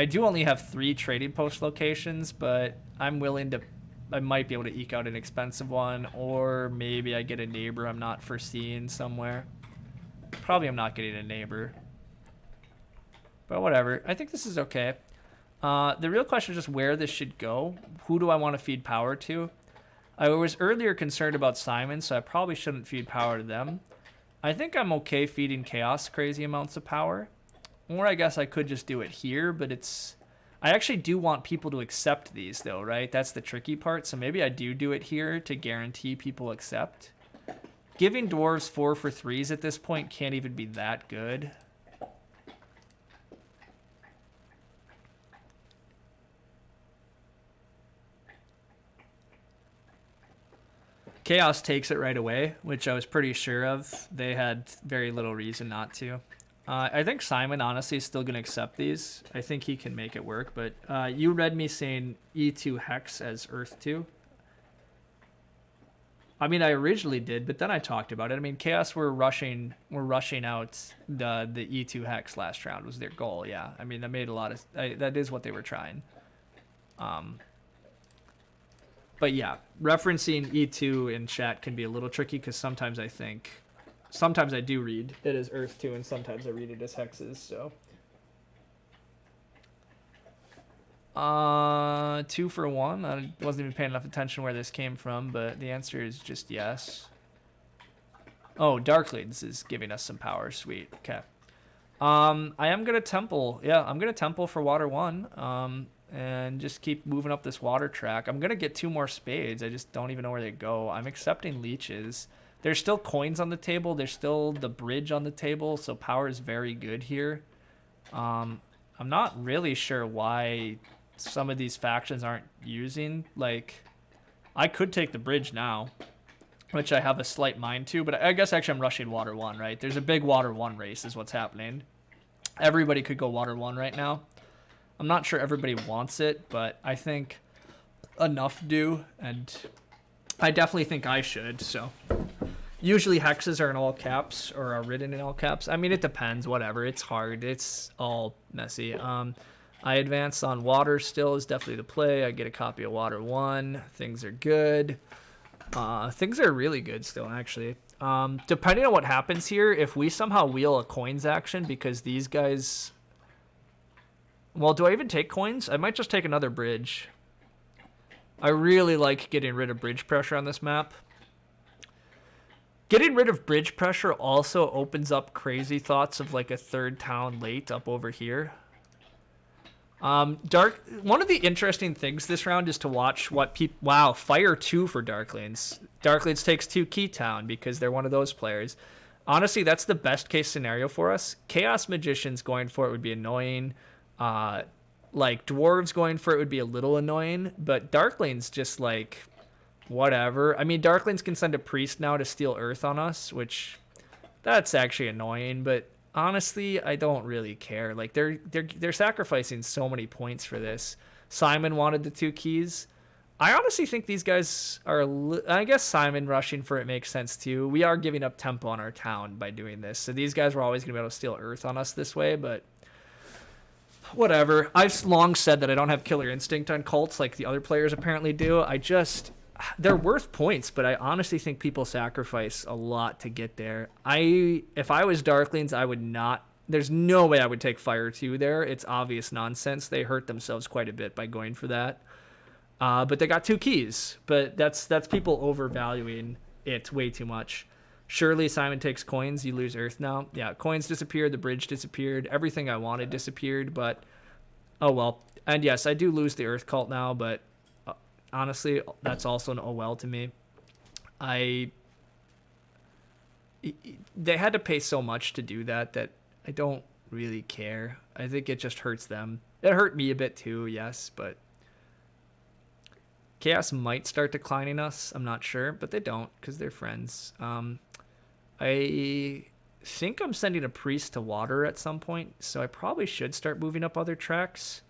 do only have 3 trading post locations, but I might be able to eke out an expensive one, or maybe I get a neighbor I'm not foreseeing somewhere. Probably I'm not getting a neighbor. But whatever. I think this is okay. The real question is just where this should go. Who do I want to feed power to? I was earlier concerned about Simon, so I probably shouldn't feed power to them. I think I'm okay feeding Chaos crazy amounts of power. Or I guess I could just do it here, but I actually do want people to accept these though, right? That's the tricky part. So maybe I do it here to guarantee people accept. Giving dwarves 4 for 3s at this point can't even be that good. Chaos takes it right away, which I was pretty sure of. They had very little reason not to. I think Simon, honestly, is still going to accept these. I think he can make it work, but you read me saying E2 Hex as Earth 2. I mean, I originally did, but then I talked about it. I mean, Chaos were rushing out the E2 Hex last round was their goal, yeah. I mean, that made a lot of... that is what they were trying. But yeah, referencing E2 in chat can be a little tricky because sometimes I do read it as Earth 2 and sometimes I read it as hexes, so. 2 for 1. I wasn't even paying enough attention where this came from, but the answer is just yes. Oh, Darklings is giving us some power. Sweet. Okay. I am going to temple. Yeah, I'm going to temple for Water 1. And just keep moving up this water track. I'm going to get 2 more spades. I just don't even know where they go. I'm accepting leeches. There's still coins on the table. There's still the bridge on the table, so power is very good here. I'm not really sure why some of these factions aren't using. Like, I could take the bridge now, which I have a slight mind to, but I guess actually I'm rushing Water 1, right? There's a big Water 1 race is what's happening. Everybody could go Water 1 right now. I'm not sure everybody wants it, but I think enough do, and I definitely think I should, so. Usually hexes are in all caps, or are written in all caps. I mean, it depends, whatever. It's hard. It's all messy. I advance on water still is definitely the play. I get a copy of Water 1. Things are good. Things are really good still, actually. Depending on what happens here, if we somehow wheel a coins action because these guys... Well, do I even take coins? I might just take another bridge. I really like getting rid of bridge pressure on this map. Getting rid of bridge pressure also opens up crazy thoughts of like a third town late up over here. One of the interesting things this round is to watch what people... Wow, Fire 2 for Darklings. Darklings takes 2 Key Town because they're one of those players. Honestly, that's the best case scenario for us. Chaos Magicians going for it would be annoying. Like, Dwarves going for it would be a little annoying. But Darklings just, like, whatever. I mean, Darklings can send a Priest now to steal Earth on us, which... That's actually annoying, but... Honestly, I don't really care. Like they're sacrificing so many points for this. Simon wanted the 2 keys. I honestly think these guys are. I guess Simon rushing for it makes sense too. We are giving up tempo on our town by doing this, so these guys were always gonna be able to steal Earth on us this way. But whatever. I've long said that I don't have killer instinct on cults like the other players apparently do. They're worth points, but I honestly think people sacrifice a lot to get there. If I was Darklings, I would not. There's no way I would take Fire 2 there. It's obvious nonsense. They hurt themselves quite a bit by going for that. But they got 2 keys. But that's people overvaluing it way too much. Surely Simon takes coins. You lose Earth now. Yeah, coins disappeared. The bridge disappeared. Everything I wanted disappeared. But oh well. And yes, I do lose the Earth cult now, but honestly, that's also an oh well to me. They had to pay so much to do that I don't really care. I think it just hurts them. It hurt me a bit too, yes, but Chaos might start declining us. I'm not sure, but they don't because they're friends. I think I'm sending a Priest to water at some point, so I probably should start moving up other tracks.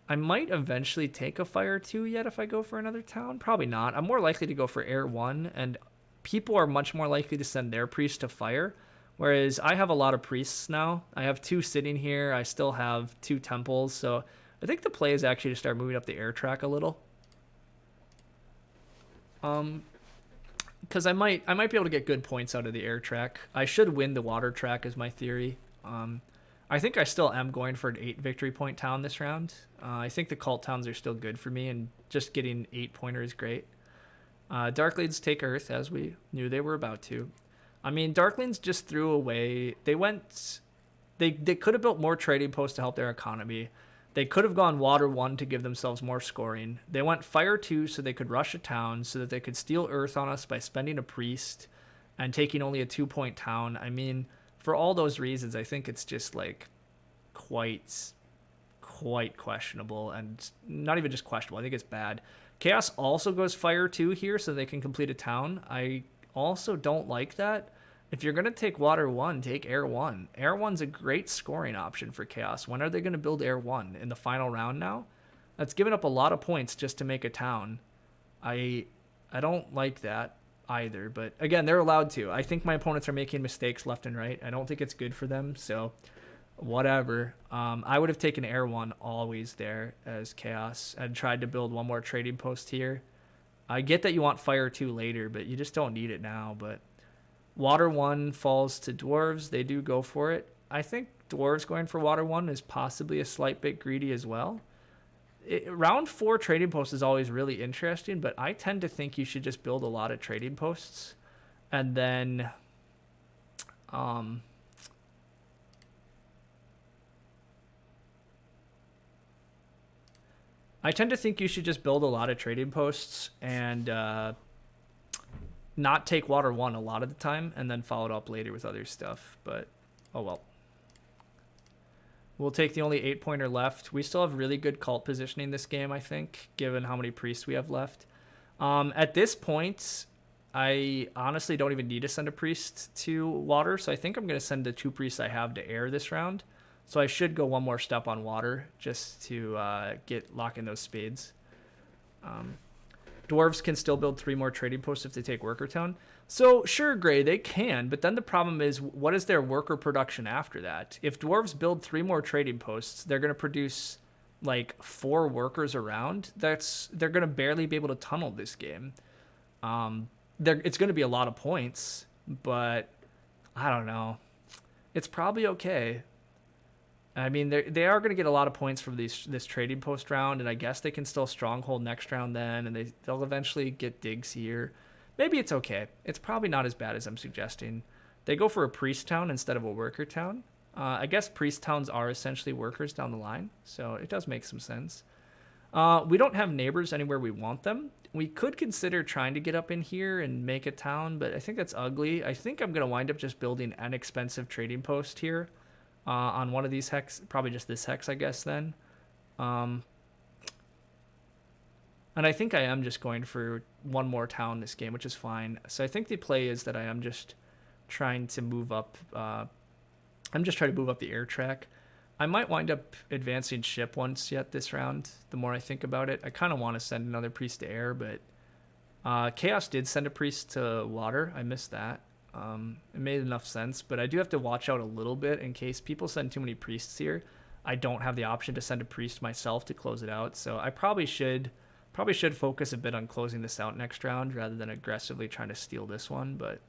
I might eventually take a Fire 2 yet if I go for another town. Probably not. I'm more likely to go for Air 1, and people are much more likely to send their Priest to Fire, whereas I have a lot of Priests now. I have 2 sitting here. I still have 2 temples, so I think the play is actually to start moving up the air track a little. Because I might be able to get good points out of the air track. I should win the water track is my theory. I think I still am going for an 8 victory point town this round. I think the cult towns are still good for me, and just getting 8 pointer is great. Darklings take Earth, as we knew they were about to. I mean, Darklings just threw away... They could have built more trading posts to help their economy. They could have gone Water 1 to give themselves more scoring. They went Fire 2 so they could rush a town, so that they could steal Earth on us by spending a Priest and taking only a 2-point town. I mean... For all those reasons, I think it's just like quite questionable, and not even just questionable. I think it's bad. Chaos also goes Fire 2 here so they can complete a town. I also don't like that. If you're going to take Water 1, take Air 1. Air 1's a great scoring option for Chaos. When are they going to build Air 1? In the final round now? That's given up a lot of points just to make a town. I don't like that either, but again, they're allowed to. I think my opponents are making mistakes left and right. I don't think it's good for them, so whatever. I would have taken Air 1 always there as Chaos and tried to build one more trading post here. I get that you want Fire 2 later, but you just don't need it now. But Water 1 falls to Dwarves. They do go for it. I think Dwarves going for Water 1 is possibly a slight bit greedy as well. Round 4 trading posts is always really interesting, but I tend to think you should just build a lot of trading posts, and then I tend to think you should just build a lot of trading posts and not take Water 1 a lot of the time, and then follow it up later with other stuff. But oh well. We'll take the only 8-pointer left. We still have really good cult positioning this game, I think, given how many priests we have left. At this point, I honestly don't even need to send a priest to water, so I think I'm going to send the 2 priests I have to air this round. So I should go one more step on water just to lock in those spades. Dwarves can still build 3 more trading posts if they take Worker Town. So sure, Gray, they can, but then the problem is, what is their worker production after that? If dwarves build 3 more trading posts, they're going to produce like 4 workers around. They're going to barely be able to tunnel this game. It's going to be a lot of points, but I don't know. It's probably okay. I mean, they are going to get a lot of points from this trading post round, and I guess they can still stronghold next round then, and they'll eventually get digs here. Maybe it's okay. It's probably not as bad as I'm suggesting. They go for a priest town instead of a worker town. I guess priest towns are essentially workers down the line, so it does make some sense. We don't have neighbors anywhere we want them. We could consider trying to get up in here and make a town, but I think that's ugly. I think I'm going to wind up just building an expensive trading post here on one of these hex. Probably just this hex, I guess, then. And I think I am just going for one more town this game, which is fine. So I think the play is that I am just trying to move up. I'm just trying to move up the air track. I might wind up advancing ship once yet this round, the more I think about it. I kind of want to send another priest to air, but Chaos did send a priest to water. I missed that. It made enough sense, but I do have to watch out a little bit in case people send too many priests here. I don't have the option to send a priest myself to close it out, so I probably should focus a bit on closing this out next round rather than aggressively trying to steal this one, but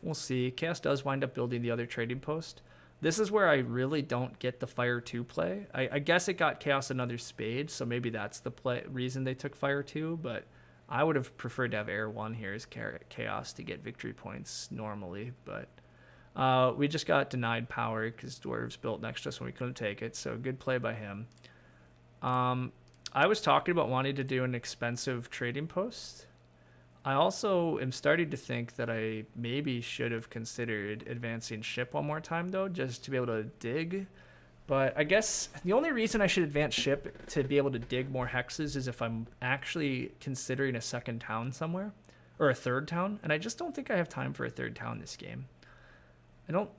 we'll see. Chaos does wind up building the other trading post. This is where I really don't get the Fire 2 play. I guess it got Chaos another spade, so maybe that's the reason they took Fire 2, but I would have preferred to have Air 1 here as Chaos to get victory points normally, but we just got denied power because Dwarves built next to us when we couldn't take it, so good play by him. I was talking about wanting to do an expensive trading post. I also am starting to think that I maybe should have considered advancing ship one more time, though, just to be able to dig. But I guess the only reason I should advance ship to be able to dig more hexes is if I'm actually considering a second town somewhere, or a third town, and I just don't think I have time for a third town this game.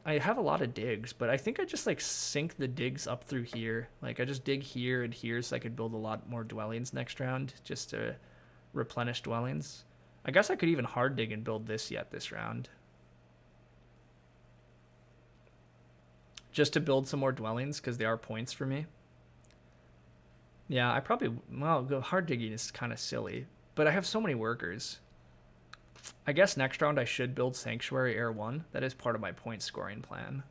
I have a lot of digs, but I think I just like sink the digs up through here. Like I just dig here and here so I could build a lot more dwellings next round just to replenish dwellings. I guess I could even hard dig and build this this round. Just to build some more dwellings because they are points for me. Yeah, I probably, well, hard digging is kind of silly, but I have so many workers. I guess next round I should build Sanctuary Air 1. That is part of my point scoring plan.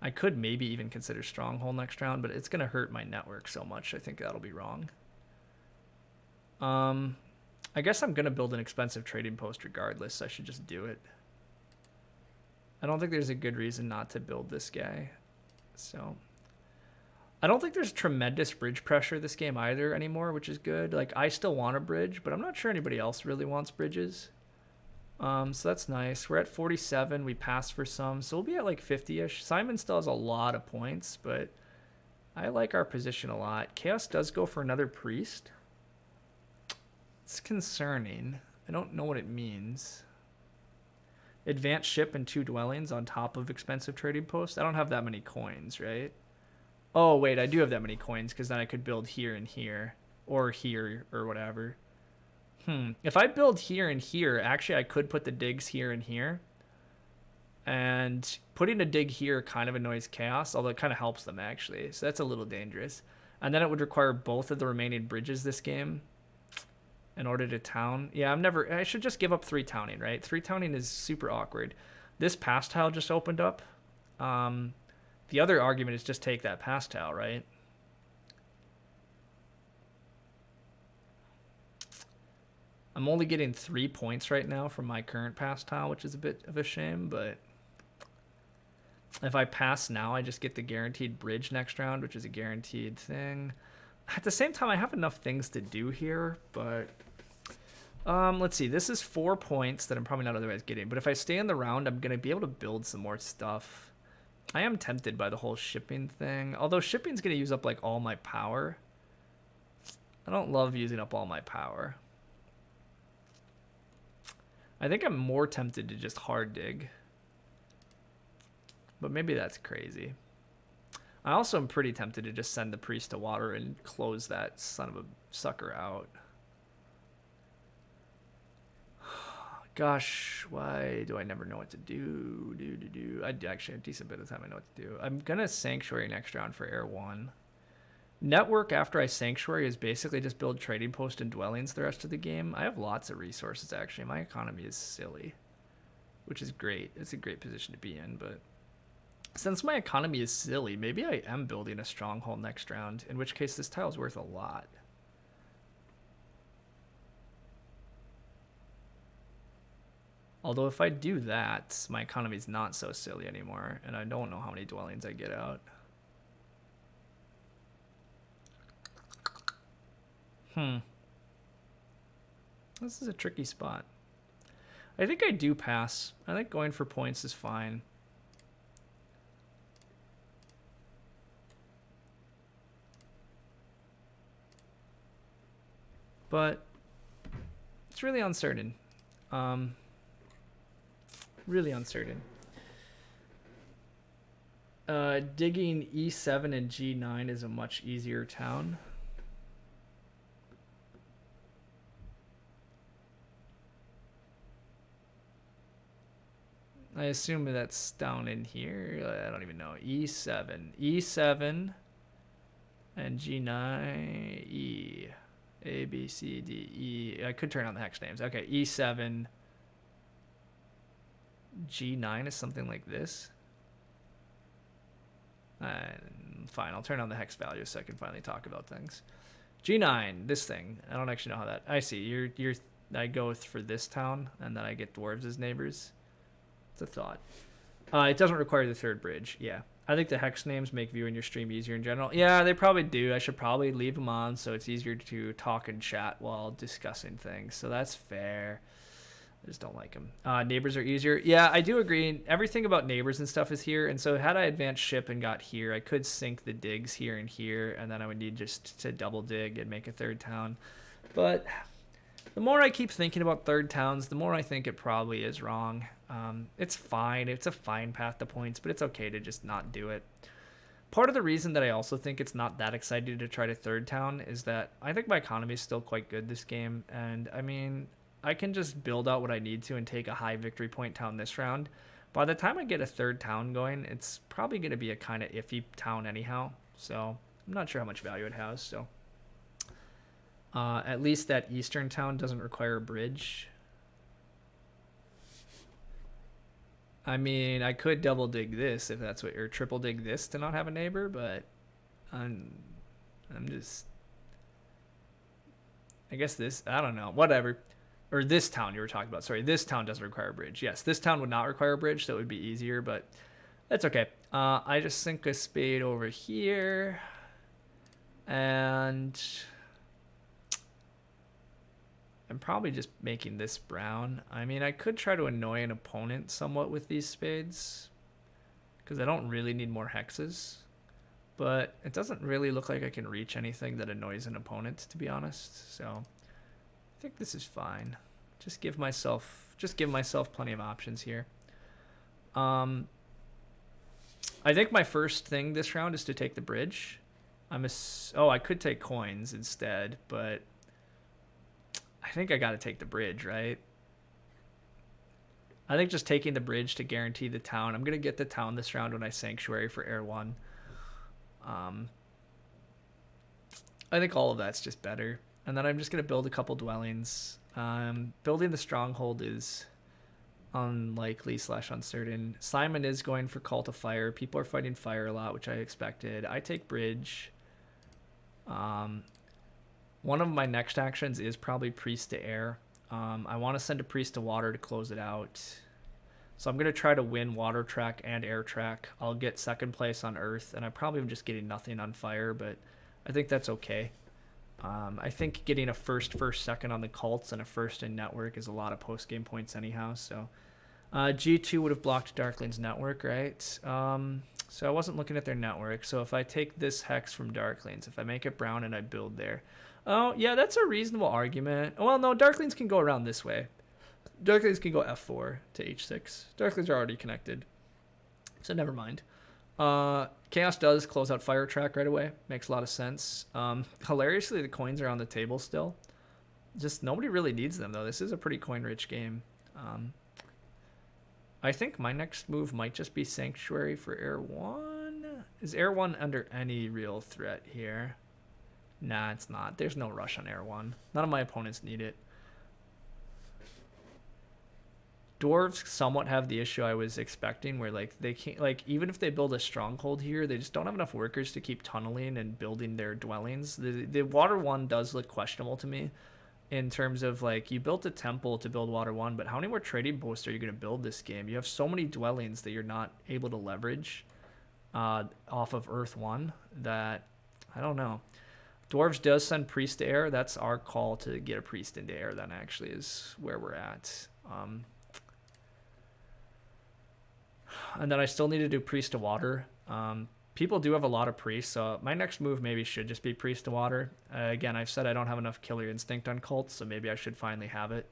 I could maybe even consider Stronghold next round, but it's going to hurt my network so much. I think that'll be wrong. I guess I'm going to build an expensive trading post regardless. I should just do it. I don't think there's a good reason not to build this guy. So I don't think there's tremendous bridge pressure this game either anymore, which is good. Like I still want a bridge, but I'm not sure anybody else really wants bridges. So that's nice. We're at 47. We passed for some, so we'll be at like 50-ish. Simon still has a lot of points, but I like our position a lot. Chaos does go for another priest. It's concerning. I don't know what it means. Advanced ship and 2 dwellings on top of expensive trading posts. I don't have that many coins, right? Oh, wait, I do have that many coins because then I could build here and here or whatever. If I build here and here, actually I could put the digs here and here. And putting a dig here kind of annoys Chaos, although it kind of helps them actually. So that's a little dangerous. And then it would require both of the remaining bridges this game in order to town. Yeah, I should just give up 3 towning, right? 3 towning is super awkward. This pass tile just opened up. The other argument is just take that pass tile, right? I'm only getting 3 points right now from my current pass tile, which is a bit of a shame, but if I pass now, I just get the guaranteed bridge next round, which is a guaranteed thing. At the same time, I have enough things to do here, but let's see. This is 4 points that I'm probably not otherwise getting, but if I stay in the round, I'm going to be able to build some more stuff. I am tempted by the whole shipping thing. Although shipping's going to use up like all my power. I don't love using up all my power. I think I'm more tempted to just hard dig. But maybe that's crazy. I also am pretty tempted to just send the priest to water and close that son of a sucker out. Gosh, why do I never know what to do? I actually have a decent bit of time I know what to do. I'm going to Sanctuary next round for Air 1. Network after I Sanctuary is basically just build trading post and dwellings the rest of the game. I have lots of resources, actually. My economy is silly, which is great. It's a great position to be in, but since my economy is silly, maybe I am building a stronghold next round, in which case this tile's worth a lot. Although if I do that, my economy's not so silly anymore, and I don't know how many dwellings I get out. This is a tricky spot. I think I do pass. I think going for points is fine. But it's really uncertain. Really uncertain. Digging E7 and G9 is a much easier town. I assume that's down in here. I don't even know. E7 and G9, E. A, B, C, D, E. I could turn on the hex names. Okay, E7, G9 is something like this. Fine, I'll turn on the hex value so I can finally talk about things. G9, this thing. I don't actually know how that. I see. I go for this town, and then I get dwarves as neighbors. It's a thought. It doesn't require the third bridge. Yeah. I think the hex names make viewing your stream easier in general. Yeah, they probably do. I should probably leave them on so it's easier to talk and chat while discussing things. So that's fair. I just don't like them. Neighbors are easier. Yeah, I do agree. Everything about neighbors and stuff is here. And so had I advanced ship and got here, I could sink the digs here and here. And then I would need just to double dig and make a third town. But the more I keep thinking about third towns, the more I think it probably is wrong. It's fine. It's a fine path to points, but it's okay to just not do it. Part of the reason that I also think it's not that excited to try to third town is that I think my economy is still quite good this game. And I mean, I can just build out what I need to and take a high victory point town this round. By the time I get a third town going, it's probably going to be a kind of iffy town anyhow. So I'm not sure how much value it has. So at least that eastern town doesn't require a bridge. I mean, I could double dig this if that's what, or triple dig this to not have a neighbor, but I'm just, I guess this, I don't know, whatever. Or this town you were talking about. Sorry, this town doesn't require a bridge. Yes, this town would not require a bridge, so it would be easier, but that's okay. I just sink a spade over here, and I'm probably just making this brown. I mean, I could try to annoy an opponent somewhat with these spades, because I don't really need more hexes. But it doesn't really look like I can reach anything that annoys an opponent, to be honest. So I think this is fine. Just give myself plenty of options here. I think my first thing this round is to take the bridge. I could take coins instead, but I think I got to take the bridge, right? I think just taking the bridge to guarantee the town. I'm going to get the town this round when I Sanctuary for Air 1. I think all of that's just better. And then I'm just going to build a couple dwellings. Building the stronghold is unlikely / uncertain. Simon is going for Call to Fire. People are fighting fire a lot, which I expected. I take bridge. One of my next actions is probably priest to air. I want to send a priest to water to close it out. So I'm going to try to win water track and air track. I'll get second place on earth, and I probably am just getting nothing on fire, but I think that's okay. I think getting a first, second on the cults and a first in network is a lot of post-game points anyhow. So G2 would have blocked Darkling's network, right? So I wasn't looking at their network. So if I take this hex from Darklings, if I make it brown and I build there. Oh, yeah, that's a reasonable argument. Well, no, Darklings can go around this way. Darklings can go F4 to H6. Darklings are already connected. So never mind. Chaos does close out Fire Track right away. Makes a lot of sense. Hilariously, the coins are on the table still. Just nobody really needs them, though. This is a pretty coin-rich game. I think my next move might just be Sanctuary for Air 1. Is Air 1 under any real threat here? Nah, it's not. There's no rush on Air 1. None of my opponents need it. Dwarves somewhat have the issue I was expecting, where like they can't, like, even if they build a stronghold here, they just don't have enough workers to keep tunneling and building their dwellings. The water one does look questionable to me, in terms of like, you built a temple to build water one, but how many more trading posts are you going to build this game? You have so many dwellings that you're not able to leverage off of Earth 1 that I don't know. Dwarves does send priest to air. That's our call to get a priest into air, then, actually, is where we're at. And then I still need to do priest to water. People do have a lot of priests, so my next move maybe should just be priest to water. Again, I've said I don't have enough killer instinct on cults, so maybe I should finally have it.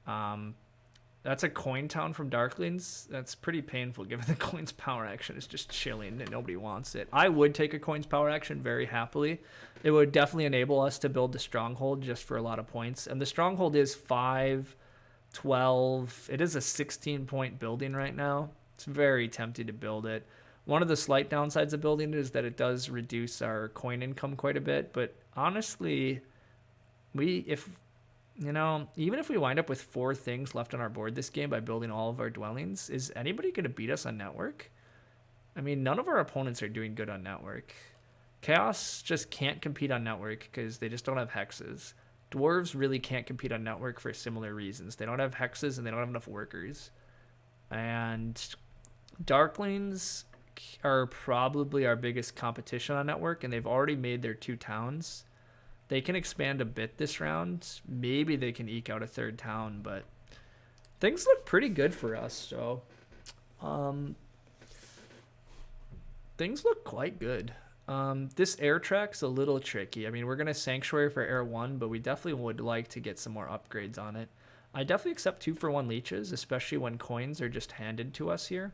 That's a coin town from Darklings. That's pretty painful, given the coin's power action is just chilling and nobody wants it. I would take a coin's power action very happily. It would definitely enable us to build the stronghold just for a lot of points. And the stronghold is 5, 12. It is a 16-point building right now. It's very tempting to build it. One of the slight downsides of building it is that it does reduce our coin income quite a bit. But honestly, even if we wind up with 4 things left on our board this game by building all of our dwellings, is anybody going to beat us on network? I mean, none of our opponents are doing good on network. Chaos just can't compete on network because they just don't have hexes. Dwarves really can't compete on network for similar reasons. They don't have hexes and they don't have enough workers. And Darklings are probably our biggest competition on network, and they've already made their 2 towns. They can expand a bit this round. Maybe they can eke out a 3rd town, but things look pretty good for us. So things look quite good. This air track's a little tricky. I mean, we're going to Sanctuary for Air 1, but we definitely would like to get some more upgrades on it. I definitely accept 2-for-1 leeches, especially when coins are just handed to us here.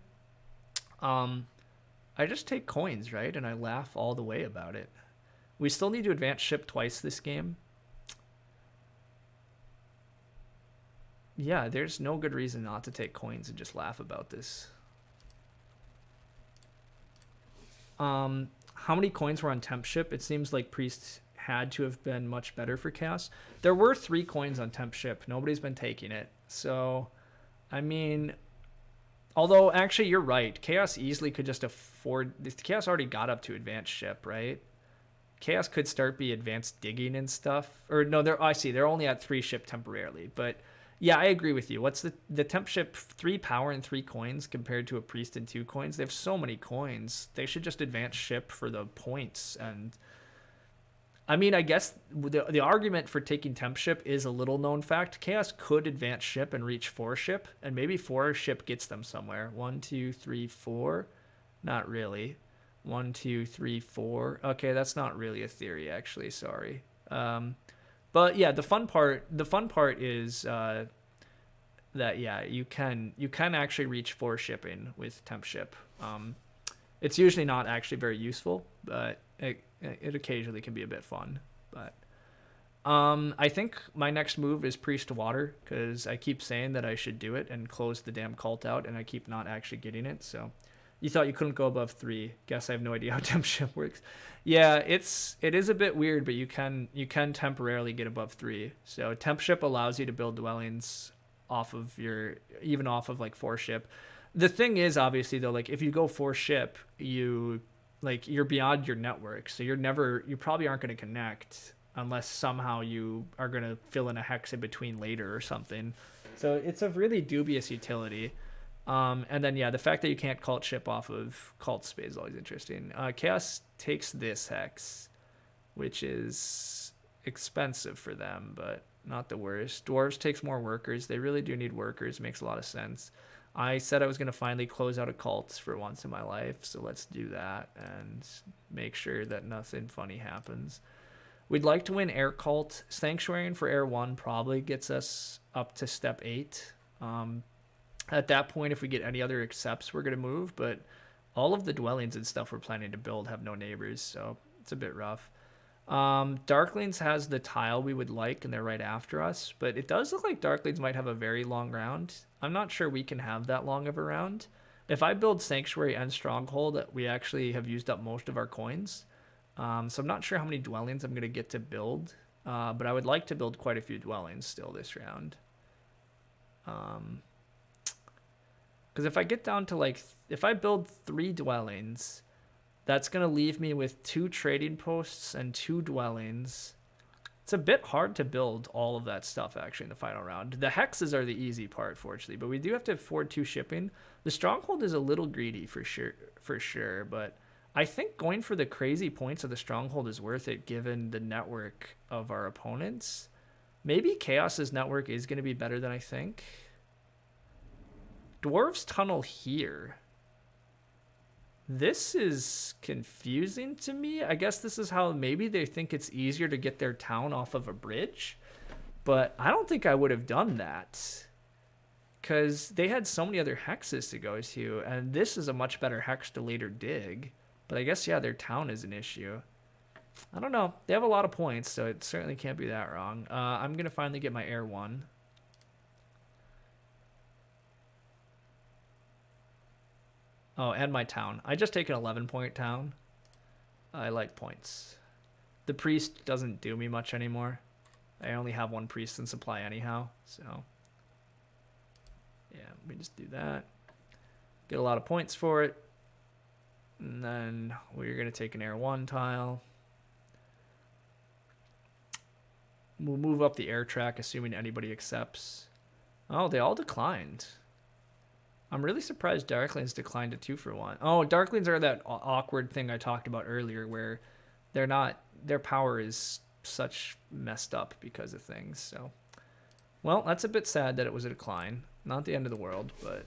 I just take coins, right? And I laugh all the way about it. We still need to advance ship twice this game. Yeah, there's no good reason not to take coins and just laugh about this. How many coins were on temp ship? It seems like priests had to have been much better for chaos. There were 3 coins on temp ship. Nobody's been taking it. So, I mean, although actually you're right. Chaos easily could just afford... Chaos already got up to advanced ship, right? Chaos could start be advanced digging and stuff. Or no, I see. They're only at 3 ship temporarily. But yeah, I agree with you. What's the temp ship? 3 power and 3 coins compared to a priest and 2 coins. They have so many coins. They should just advance ship for the points. And I mean, I guess the argument for taking temp ship is a little known fact. Chaos could advance ship and reach 4 ship, and maybe 4 ship gets them somewhere. 1, 2, 3, 4. Not really. 1, 2, 3, 4. Okay, that's not really a theory, actually. Sorry. But yeah, the fun part is that yeah, you can actually reach 4 shipping with temp ship. It's usually not actually very useful, but it occasionally can be a bit fun. But I think my next move is priest to water, because I keep saying that I should do it and close the damn cult out, and I keep not actually getting it. So you thought you couldn't go above 3. Guess I have no idea how temp ship works. Yeah, it is a bit weird, but you can temporarily get above 3. So temp ship allows you to build dwellings off of like 4 ship. The thing is, obviously though, like if you go 4 ship, you're beyond your network, so you probably aren't going to connect unless somehow you are going to fill in a hex in between later or something. So it's a really dubious utility. And then, yeah, the fact that you can't cult ship off of cult space is always interesting. Chaos takes this hex, which is expensive for them, but not the worst. Dwarves takes more workers. They really do need workers. Makes a lot of sense. I said I was going to finally close out a cult for once in my life, so let's do that and make sure that nothing funny happens. We'd like to win Air Cult. Sanctuary for Air 1 probably gets us up to step 8. At that point, if we get any other accepts, we're going to move, but all of the dwellings and stuff we're planning to build have no neighbors, so it's a bit rough. Darklings has the tile we would like, and they're right after us, but it does look like Darklings might have a very long round. I'm not sure we can have that long of a round. If I build Sanctuary and Stronghold, we actually have used up most of our coins. So I'm not sure how many dwellings I'm going to get to build, but I would like to build quite a few dwellings still this round. Because if I get down to like, if I build 3 dwellings, that's going to leave me with 2 trading posts and 2 dwellings. It's a bit hard to build all of that stuff actually in the final round. The hexes are the easy part, fortunately, but we do have to afford 2 shipping. The Stronghold is a little greedy for sure, but I think going for the crazy points of the Stronghold is worth it given the network of our opponents. Maybe Chaos's network is going to be better than I think. Dwarves tunnel here. This is confusing to me. I guess this is how maybe they think it's easier to get their town off of a bridge. But I don't think I would have done that. Because they had so many other hexes to go to. And this is a much better hex to later dig. But I guess, yeah, their town is an issue. I don't know. They have a lot of points, so it certainly can't be that wrong. I'm going to finally get my Air 1. Oh, and my town. I just take an 11-point town. I like points. The priest doesn't do me much anymore. I only have 1 priest in supply anyhow, so yeah, we just do that. Get a lot of points for it. And then we're going to take an Air 1 tile. We'll move up the air track, assuming anybody accepts. Oh, they all declined. I'm really surprised Darklings declined a 2-for-1. Oh, Darklings are that awkward thing I talked about earlier where they're not, their power is such messed up because of things. So, well, that's a bit sad that it was a decline. Not the end of the world, but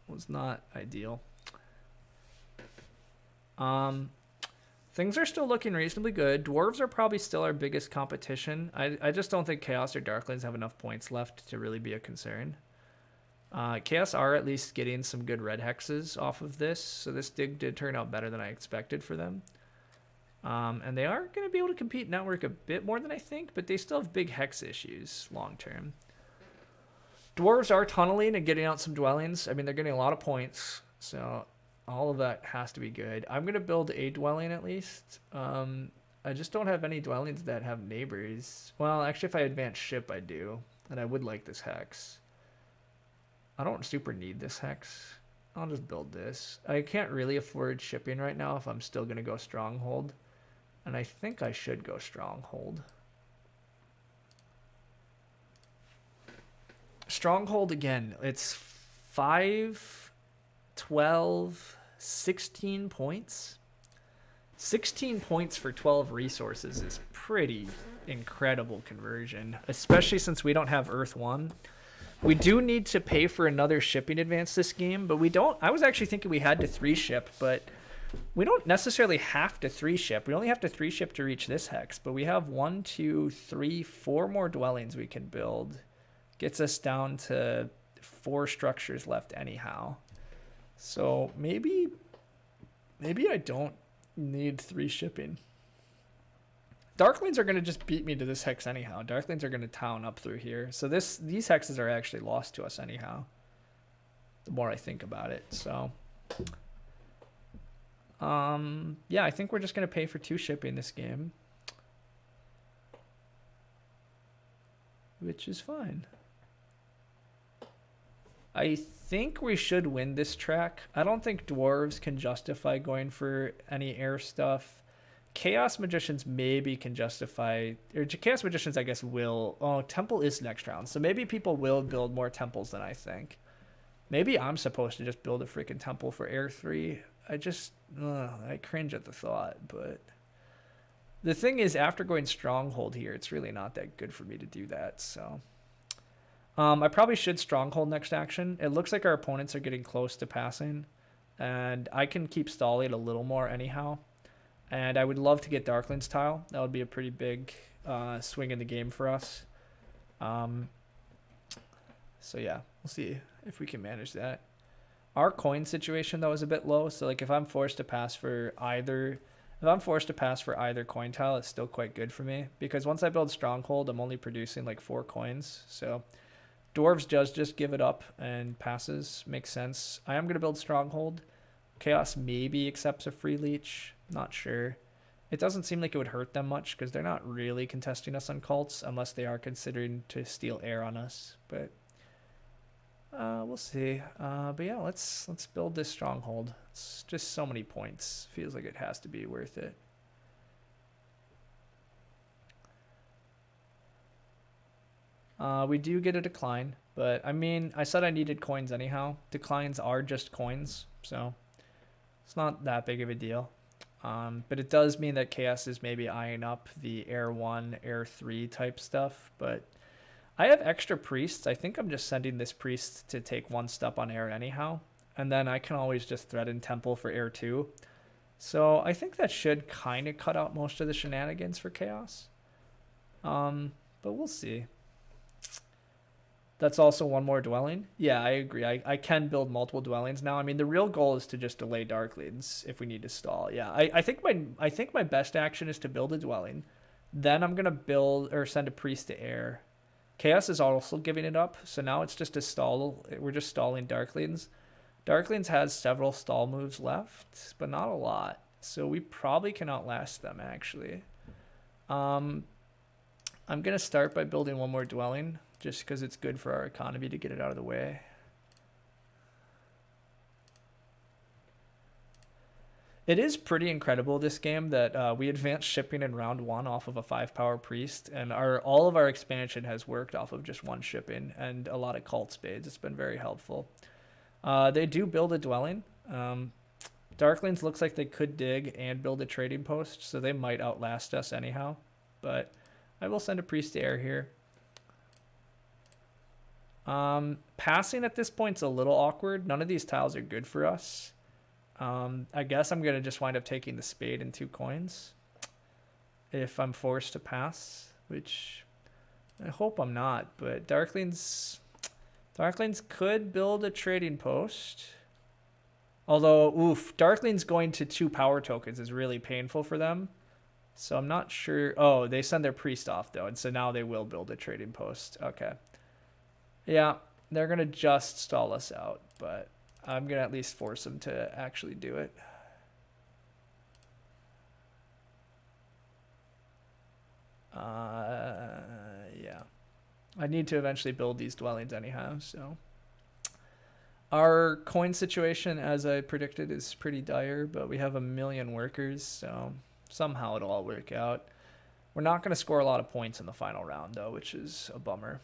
was not ideal. Things are still looking reasonably good. Dwarves are probably still our biggest competition. I just don't think Chaos or Darklings have enough points left to really be a concern. Chaos are at least getting some good red hexes off of this, so this dig did turn out better than I expected for them. And they are going to be able to compete network a bit more than I think, but they still have big hex issues long term. Dwarves are tunneling and getting out some dwellings. I mean, they're getting a lot of points, so all of that has to be good. I'm going to build a dwelling at least. I just don't have any dwellings that have neighbors. Well, actually, if I advance ship, I do, and I would like this hex. I don't super need this hex. I'll just build this. I can't really afford shipping right now if I'm still going to go Stronghold. And I think I should go Stronghold. Stronghold again. It's 5, 12, 16 points. 16 points for 12 resources is pretty incredible conversion. Especially since we don't have Earth 1. We do need to pay for another shipping advance this game, but we don't. I was actually thinking we had to 3-ship, but we don't necessarily have to 3-ship. We only have to 3-ship to reach this hex, but we have 1, 2, 3, 4 more dwellings we can build. Gets us down to 4 structures left anyhow. So maybe I don't need 3 shipping. Darklings are going to just beat me to this hex anyhow. Darklings are going to town up through here. So these hexes are actually lost to us anyhow. The more I think about it. So, yeah, I think we're just going to pay for 2 shipping this game. Which is fine. I think we should win this track. I don't think Dwarves can justify going for any air stuff. Chaos Magicians maybe can justify, or Chaos Magicians I guess will. Oh, Temple is next round, so maybe people will build more temples than I think. Maybe I'm supposed to just build a freaking temple for Air 3. I cringe at the thought, but the thing is, after going Stronghold here, it's really not that good for me to do that, so. I probably should Stronghold next action. It looks like our opponents are getting close to passing, and I can keep stalling a little more anyhow. And I would love to get Darkling's Tile. That would be a pretty big swing in the game for us. So yeah, we'll see if we can manage that. Our coin situation though is a bit low, so like if I'm forced to pass for either coin tile, it's still quite good for me because once I build Stronghold, I'm only producing like 4 coins. So Dwarves just give it up and passes. Makes sense. I am going to build Stronghold. Chaos maybe accepts a free leech. Not sure. It doesn't seem like it would hurt them much because they're not really contesting us on cults unless they are considering to steal air on us. But we'll see. But yeah, let's build this Stronghold. It's just so many points. Feels like it has to be worth it. We do get a decline, but I mean, I said I needed coins anyhow. Declines are just coins, so it's not that big of a deal. But it does mean that Chaos is maybe eyeing up the Air 1, Air 3 type stuff, but I have extra priests. I think I'm just sending this priest to take 1 step on Air anyhow, and then I can always just threaten Temple for Air 2. So I think that should kind of cut out most of the shenanigans for Chaos. But we'll see. That's also 1 more dwelling. Yeah, I agree. I can build multiple dwellings now. I mean, the real goal is to just delay Darklings if we need to stall. Yeah, I think my best action is to build a dwelling. Then I'm gonna build or send a priest to air. Chaos is also giving it up, so now it's just a stall. We're just stalling Darklings. Darklings has several stall moves left, but not a lot. So we probably can outlast them actually. I'm gonna start by building 1 more dwelling, just because it's good for our economy to get it out of the way. It is pretty incredible this game that we advanced shipping in round 1 off of a 5-power priest, and all of our expansion has worked off of just 1 shipping and a lot of cult spades. It's been very helpful. They do build a dwelling. Darklings looks like they could dig and build a trading post, so they might outlast us anyhow. But I will send a priest to air here. Passing at this point's a little awkward. None of these tiles are good for us. I guess I'm gonna just wind up taking the spade and 2 coins if I'm forced to pass, which I hope I'm not. But Darklings could build a trading post. Although, oof, Darklings going to 2 power tokens is really painful for them. So I'm not sure. Oh, they send their priest off though, and so now they will build a trading post. Okay. Yeah, they're going to just stall us out, but I'm going to at least force them to actually do it. Yeah. I need to eventually build these dwellings anyhow, so. Our coin situation, as I predicted, is pretty dire, but we have 1 million workers, so somehow it'll all work out. We're not going to score a lot of points in the final round, though, which is a bummer.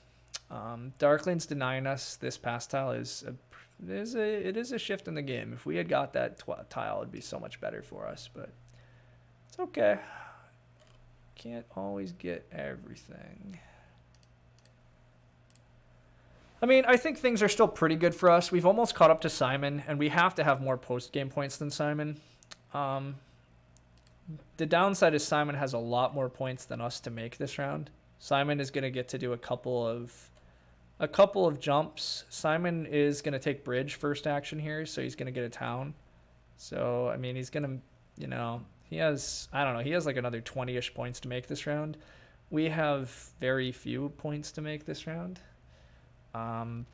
Darklings denying us this pass tile is a shift in the game. If we had got that tile, it'd be so much better for us, but it's okay. Can't always get everything. I mean, I think things are still pretty good for us. We've almost caught up to Simon, and we have to have more post-game points than Simon. The downside is Simon has a lot more points than us to make this round. Simon is going to get to do a couple of jumps. Simon is going to take bridge first action here, so he's going to get a town. So, I mean, he's going to, you know, he has, I don't know, he has like another 20-ish points to make this round. We have very few points to make this round. I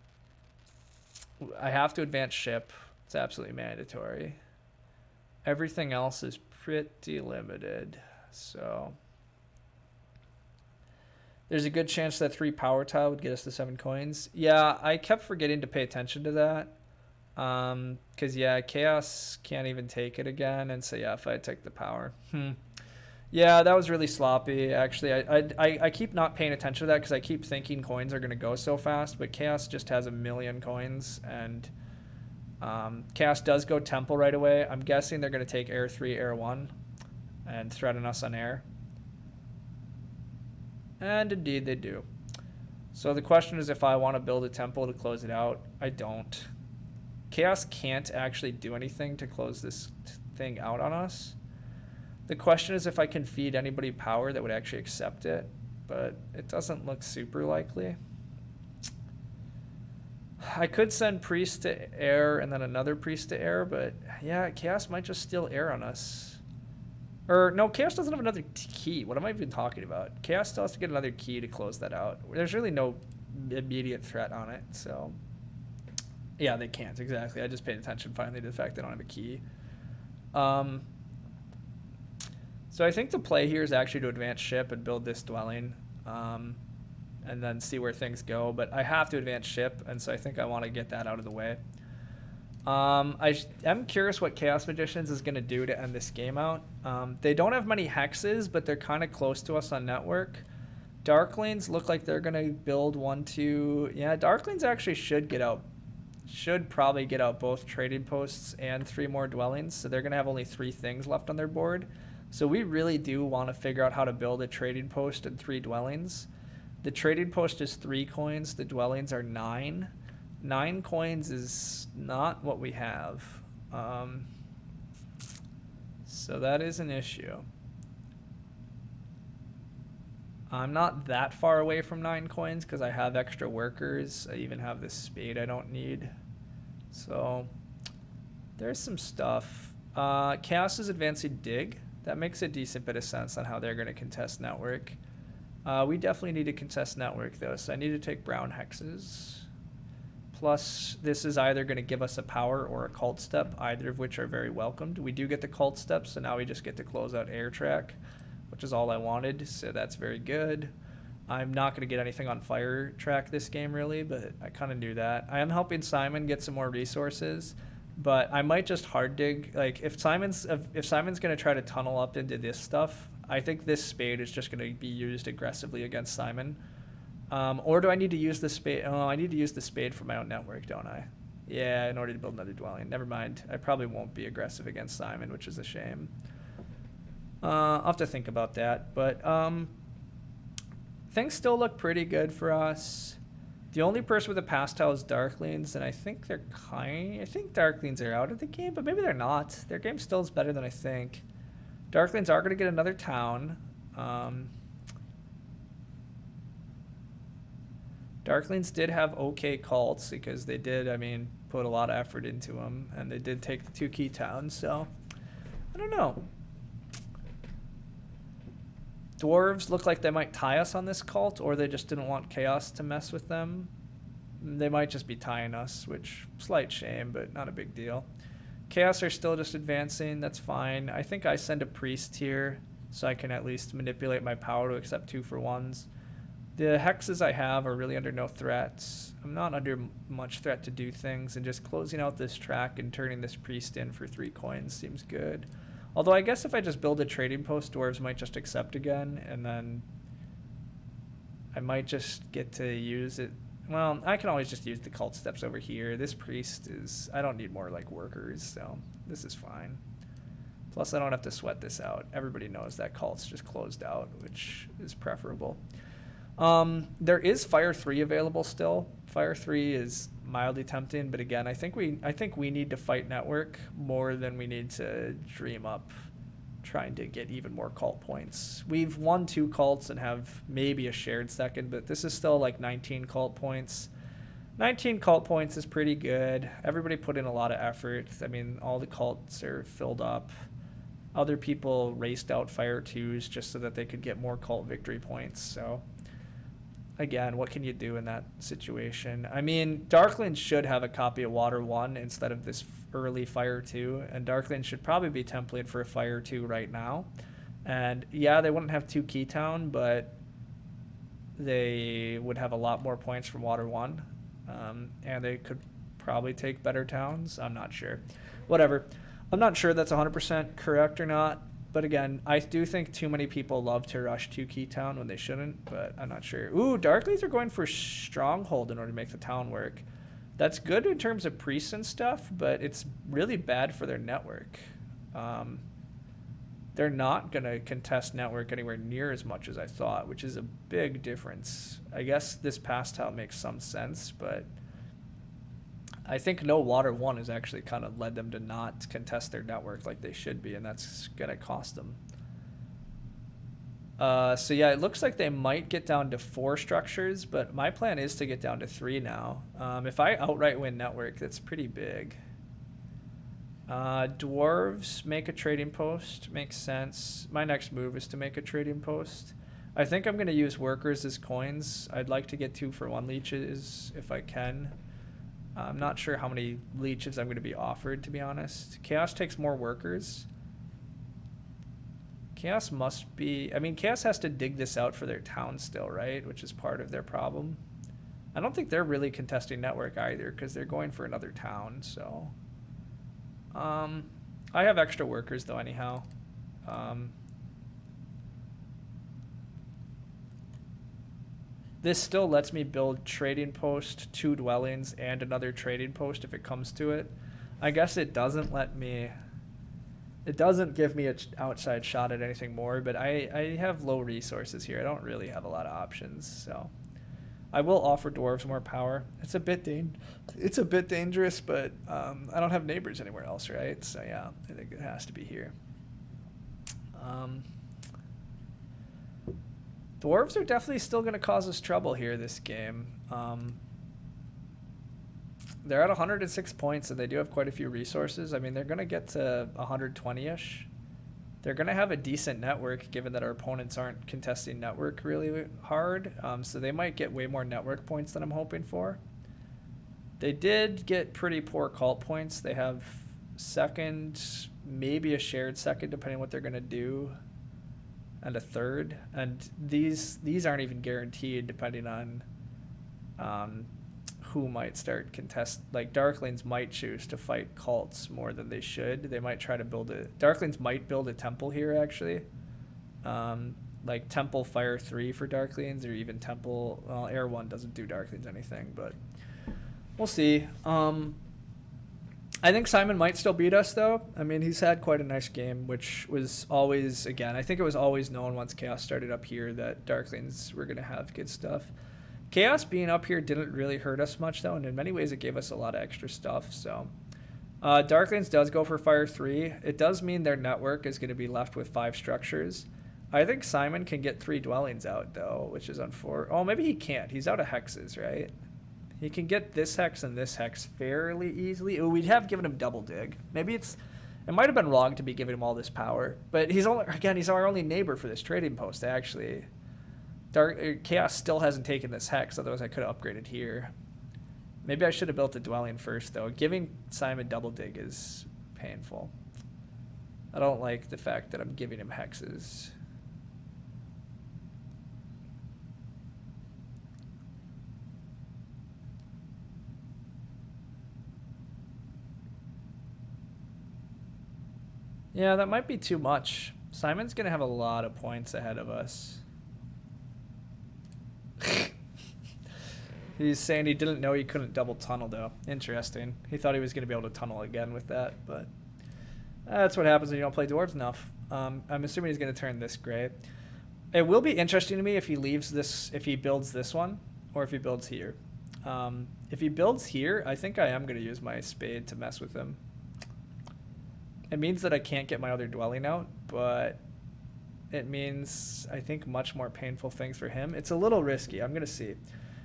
have to advance ship. It's absolutely mandatory. Everything else is pretty limited, so there's a good chance that 3 power tile would get us the 7 coins. Yeah, I kept forgetting to pay attention to that. Because, yeah, Chaos can't even take it again. And so, yeah, if I take the power. Yeah, that was really sloppy, actually. I keep not paying attention to that because I keep thinking coins are going to go so fast. But Chaos just has 1 million coins. And Chaos does go Temple right away. I'm guessing they're going to take Air 3, Air 1. And threaten us on air. And indeed they do. So the question is if I want to build a temple to close it out. I don't. Chaos can't actually do anything to close this thing out on us. The question is if I can feed anybody power that would actually accept it, but it doesn't look super likely. I could send priest to air and then another priest to air, but yeah, Chaos might just steal air on us. Or no, Chaos doesn't have another key. What am I even talking about? Chaos still has to get another key to close that out. There's really no immediate threat on it, so yeah, they can't, exactly. I just paid attention finally to the fact they don't have a key. So I think the play here is actually to advance ship and build this dwelling, and then see where things go. But I have to advance ship, and so I think I want to get that out of the way. I'm curious what Chaos Magicians is going to do to end this game out. They don't have many hexes, but they're kind of close to us on network. Darklings look like they're going to build 1, 2. Yeah, Darklings actually should probably get out both trading posts and 3 more dwellings. So they're going to have only 3 things left on their board. So we really do want to figure out how to build a trading post and 3 dwellings. The trading post is 3 coins. The dwellings are 9. 9 coins is not what we have. So that is an issue. I'm not that far away from 9 coins because I have extra workers. I even have this spade I don't need. So there's some stuff. Chaos is advancing dig. That makes a decent bit of sense on how they're going to contest network. We definitely need to contest network though, so I need to take brown hexes. Plus, this is either going to give us a power or a cult step, either of which are very welcomed. We do get the cult step, so now we just get to close out air track, which is all I wanted, so that's very good. I'm not going to get anything on fire track this game really, but I kind of knew that. I am helping Simon get some more resources, but I might just hard dig. Like if Simon's going to try to tunnel up into this stuff, I think this spade is just going to be used aggressively against Simon. Or do I need to use the spade? Oh, I need to use the spade for my own network, don't I? Yeah, in order to build another dwelling. Never mind. I probably won't be aggressive against Simon, which is a shame. I'll have to think about that. But things still look pretty good for us. The only person with a pass tile is Darklings, and I think I think Darklings are out of the game, but maybe they're not. Their game still is better than I think. Darklings are going to get another town. Darklings did have okay cults because they did, put a lot of effort into them, and they did take the 2 key towns, so I don't know. Dwarves look like they might tie us on this cult, or they just didn't want Chaos to mess with them. They might just be tying us, which, slight shame, but not a big deal. Chaos are still just advancing, that's fine. I think I send a priest here, so I can at least manipulate my power to accept 2-for-1s. The hexes I have are really under no threats. I'm not under much threat to do things, and just closing out this track and turning this priest in for 3 coins seems good. Although I guess if I just build a trading post, dwarves might just accept again, and then I might just get to use it. Well, I can always just use the cult steps over here. This priest is... I don't need more, workers, so this is fine. Plus, I don't have to sweat this out. Everybody knows that cult's just closed out, which is preferable. There is Fire 3 available still. Fire 3 is mildly tempting, but again, I think we need to fight network more than we need to dream up trying to get even more cult points. We've won 2 cults and have maybe a shared second, but this is still 19 cult points. 19 cult points is pretty good. Everybody put in a lot of effort. All the cults are filled up. Other people raced out Fire 2s just so that they could get more cult victory points, so... Again, what can you do in that situation? Darklings should have a copy of Water 1 instead of this early Fire 2, and Darklings should probably be templated for a Fire 2 right now. And yeah, they wouldn't have 2 Key Town, but they would have a lot more points from Water 1, and they could probably take better towns. I'm not sure. Whatever. I'm not sure that's 100% correct or not. But again, I do think too many people love to rush 2 Key Town when they shouldn't, but I'm not sure. Ooh, Darklings are going for Stronghold in order to make the town work. That's good in terms of priests and stuff, but it's really bad for their network. they're not going to contest network anywhere near as much as I thought, which is a big difference. I guess this past tile makes some sense, but I think no water 1 has actually kind of led them to not contest their network like they should be, and that's going to cost them. So yeah, it looks like they might get down to 4 structures, but my plan is to get down to 3 now. If I outright win network, that's pretty big. Dwarves make a trading post. Makes sense. My next move is to make a trading post. I think I'm going to use workers as coins. I'd like to get 2-for-1 leeches if I can. I'm not sure how many leeches I'm going to be offered, to be honest. Chaos takes more workers. Chaos must be... I mean, Chaos has to dig this out for their town still, right? Which is part of their problem. I don't think they're really contesting network either, because they're going for another town, so... I have extra workers, though, anyhow. This still lets me build trading post, 2 dwellings, and another trading post if it comes to it. I guess it doesn't let me... It doesn't give me an outside shot at anything more, but I have low resources here. I don't really have a lot of options, so I will offer dwarves more power. It's a bit dangerous, but I don't have neighbors anywhere else, right? So yeah, I think it has to be here. Dwarves are definitely still going to cause us trouble here this game. They're at 106 points, and they do have quite a few resources. I mean, they're going to get to 120-ish. They're going to have a decent network, given that our opponents aren't contesting network really hard. So they might get way more network points than I'm hoping for. They did get pretty poor cult points. They have second, maybe a shared second, depending on what they're going to do, and a third. And these aren't even guaranteed, depending on... who might start contest. Like, Darklings might choose to fight cults more than they should. They might try to build a... Darklings might build a temple here, actually. Like Temple Fire 3 for Darklings, or even Temple... Well, Air 1 doesn't do Darklings anything, but we'll see. I think Simon might still beat us, though. I mean, he's had quite a nice game, which was always... Again, I think it was always known once Chaos started up here that Darklings were going to have good stuff. Chaos being up here didn't really hurt us much, though, and in many ways it gave us a lot of extra stuff. So Darklings does go for Fire 3. It does mean their network is going to be left with 5 structures. I think Simon can get 3 dwellings out, though, which is unfortunate. Oh, maybe he can't. He's out of hexes, right? He can get this hex and this hex fairly easily. Oh, we'd have given him double dig. Maybe it's... It might have been wrong to be giving him all this power. But he's our only neighbor for this trading post, actually. Chaos still hasn't taken this hex, otherwise I could have upgraded here. Maybe I should have built a dwelling first, though. Giving Simon double dig is painful. I don't like the fact that I'm giving him hexes. Yeah, that might be too much. Simon's going to have a lot of points ahead of us. He's saying he didn't know he couldn't double tunnel, though. Interesting. He thought he was going to be able to tunnel again with that, but that's what happens when you don't play dwarves enough. I'm assuming he's going to turn this gray. It will be interesting to me if he leaves this, if he builds this one, or if he builds here. If he builds here, I think I am going to use my spade to mess with him. It means that I can't get my other dwelling out, but it means, I think, much more painful things for him. It's a little risky. I'm going to see.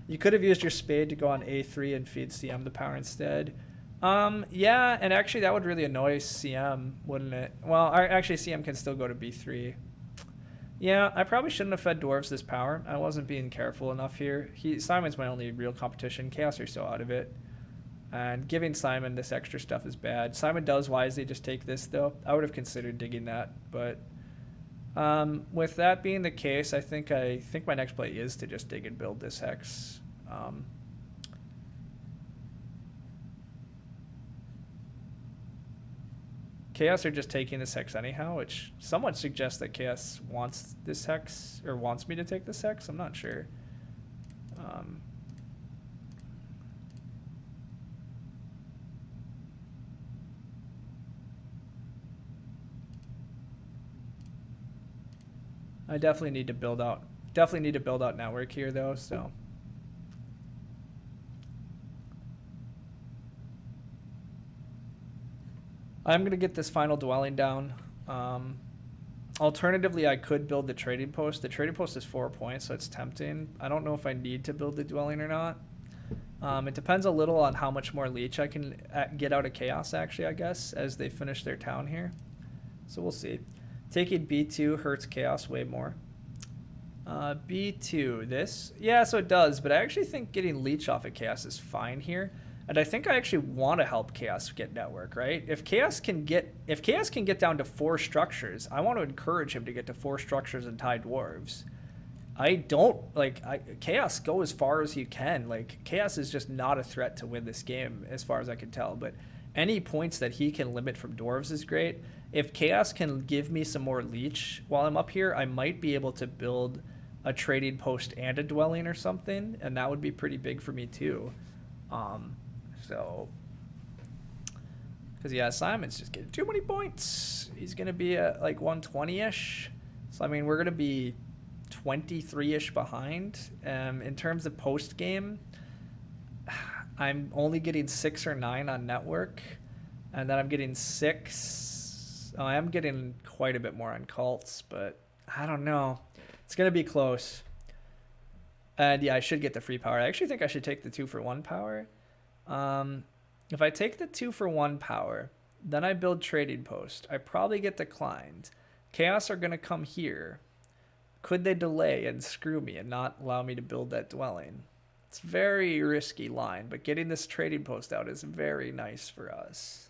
You could have used your spade to go on A3 and feed CM the power instead. Yeah, and actually that would really annoy CM, wouldn't it? Well, actually CM can still go to B3. Yeah, I probably shouldn't have fed dwarves this power. I wasn't being careful enough here. Simon's my only real competition. Chaos are so out of it. And giving Simon this extra stuff is bad. Simon does wisely just take this, though. I would have considered digging that, but with that being the case, I think my next play is to just dig and build this hex. Chaos are just taking this hex anyhow, which somewhat suggests that Chaos wants this hex, or wants me to take this hex. I'm not sure. I definitely need to build out. Definitely need to build out network here though. So I'm gonna get this final dwelling down. Alternatively, I could build the trading post. The trading post is 4 points, so it's tempting. I don't know if I need to build the dwelling or not. It depends a little on how much more leech I can get out of Chaos, actually, I guess, as they finish their town here. So we'll see. Taking B2 hurts Chaos way more. B2, this? Yeah, so it does, but I actually think getting leech off of Chaos is fine here. And I think I actually want to help Chaos get network, right? If Chaos can get down to 4 structures, I want to encourage him to get to 4 structures and tie dwarves. I don't Chaos, go as far as you can. Like, Chaos is just not a threat to win this game as far as I can tell, but any points that he can limit from dwarves is great. If Chaos can give me some more leech while I'm up here, I might be able to build a trading post and a dwelling or something, and that would be pretty big for me too. So, because yeah, Simon's just getting too many points. He's gonna be at like 120-ish. So I mean, we're gonna be 23-ish behind. In terms of post game, I'm only getting 6 or 9 on network, and then I'm getting 6. Oh, I am getting quite a bit more on cults, but I don't know. It's gonna be close. And yeah, I should get the free power. I actually think I should take the 2-for-1 power. If I take the 2-for-1 power, then I build trading post. I probably get declined. Chaos are gonna come here. Could they delay and screw me and not allow me to build that dwelling? It's a very risky line, but getting this trading post out is very nice for us.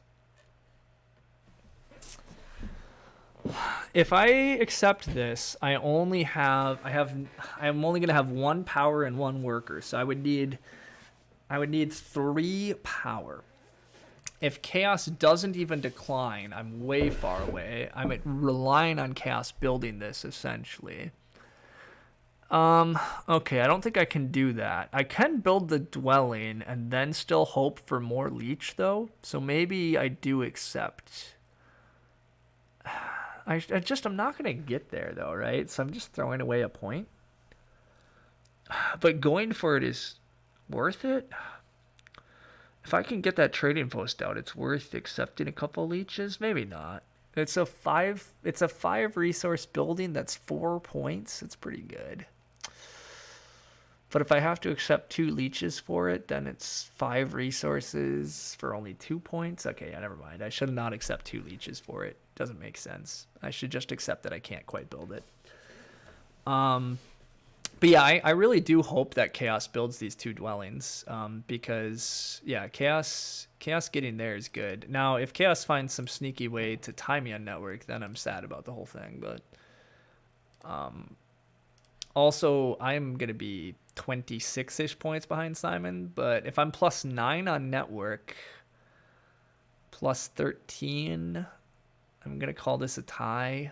If I accept this, I'm only gonna have 1 power and 1 worker, so I would need 3 power. If Chaos doesn't even decline, I'm way far away. I'm relying on Chaos building this, essentially. Okay, I don't think I can do that. I can build the dwelling and then still hope for more leech, though. So maybe I do accept. I'm not going to get there, though, right? So I'm just throwing away a point. But going for it is worth it. If I can get that trading post out, it's worth accepting a couple leeches. Maybe not. It's a 5 resource building that's 4 points. It's pretty good. But if I have to accept 2 leeches for it, then it's 5 resources for only 2 points. Okay, yeah, never mind. I should not accept 2 leeches for it. Doesn't make sense. I should just accept that I can't quite build it. But yeah, I really do hope that Chaos builds these 2 dwellings, because yeah, Chaos getting there is good. Now, if Chaos finds some sneaky way to tie me on network, then I'm sad about the whole thing. But also, I'm gonna be 26-ish points behind Simon. But if I'm +9 on network, +13, I'm gonna call this a tie.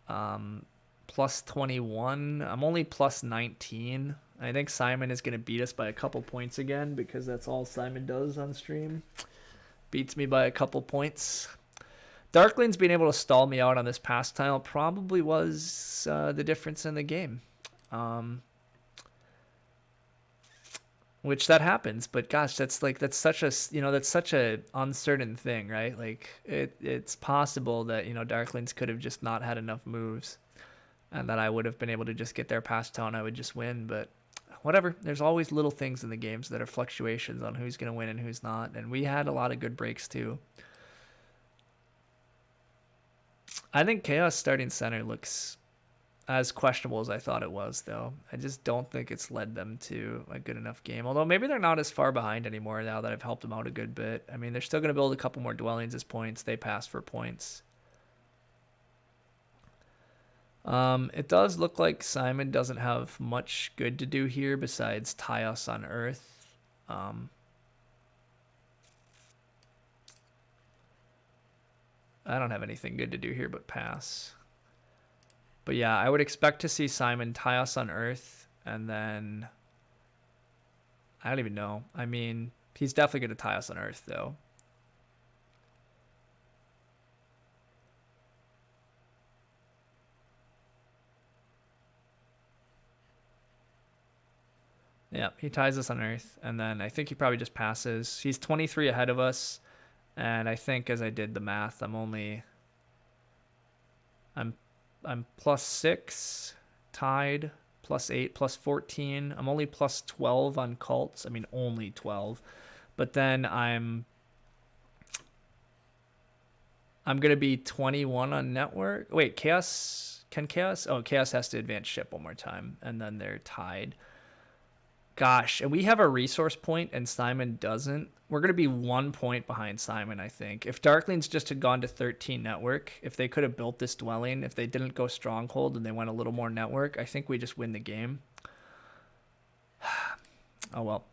+21. I'm only +19. I think Simon is going to beat us by a couple points again, because that's all Simon does on stream. Beats me by a couple points. Darkling's being able to stall me out on this pass tile probably was the difference in the game. Which that happens, but gosh, that's such a uncertain thing, right? Like it's possible that, Darklings could have just not had enough moves, and that I would have been able to just get their pass tile and I would just win. But whatever. There's always little things in the games that are fluctuations on who's gonna win and who's not, and we had a lot of good breaks too. I think Chaos starting center looks as questionable as I thought it was, though. I just don't think it's led them to a good enough game. Although maybe they're not as far behind anymore now that I've helped them out a good bit. I mean, they're still going to build a couple more dwellings as points. They pass for points. It does look like Simon doesn't have much good to do here besides tie us on Earth. I don't have anything good to do here but pass. But yeah, I would expect to see Simon tie us on Earth, and then I don't even know. I mean, he's definitely going to tie us on Earth, though. Yeah, he ties us on Earth, and then I think he probably just passes. He's 23 ahead of us, and I think as I did the math, I'm I'm +6 tied, +8, +14. I'm only +12 on cults. I mean, only 12. But then I'm gonna be 21 on network. Wait, chaos, can chaos? Oh, chaos has to advance ship one more time, and then they're tied. Gosh, and we have a resource point and Simon doesn't. We're going to be 1 point behind Simon, I think. If Darklings just had gone to 13 network, if they could have built this dwelling, if they didn't go stronghold and they went a little more network, I think we just win the game. Oh well.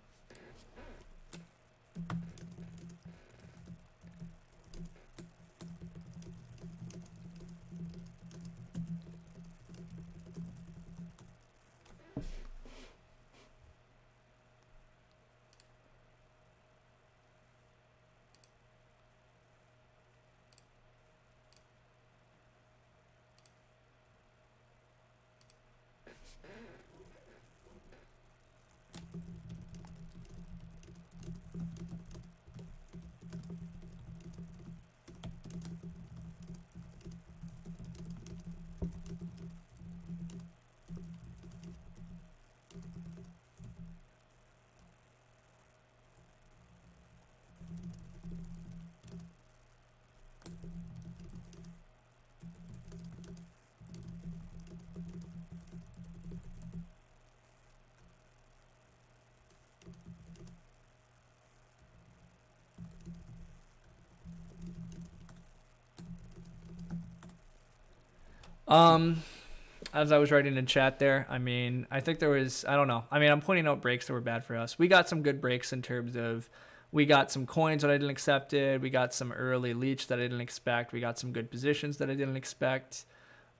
As I was writing in chat there, I mean, I think there was, I don't know. I mean, I'm pointing out breaks that were bad for us. We got some good breaks in terms of we got some coins that I didn't expect. We got some early leech that I didn't expect. We got some good positions that I didn't expect.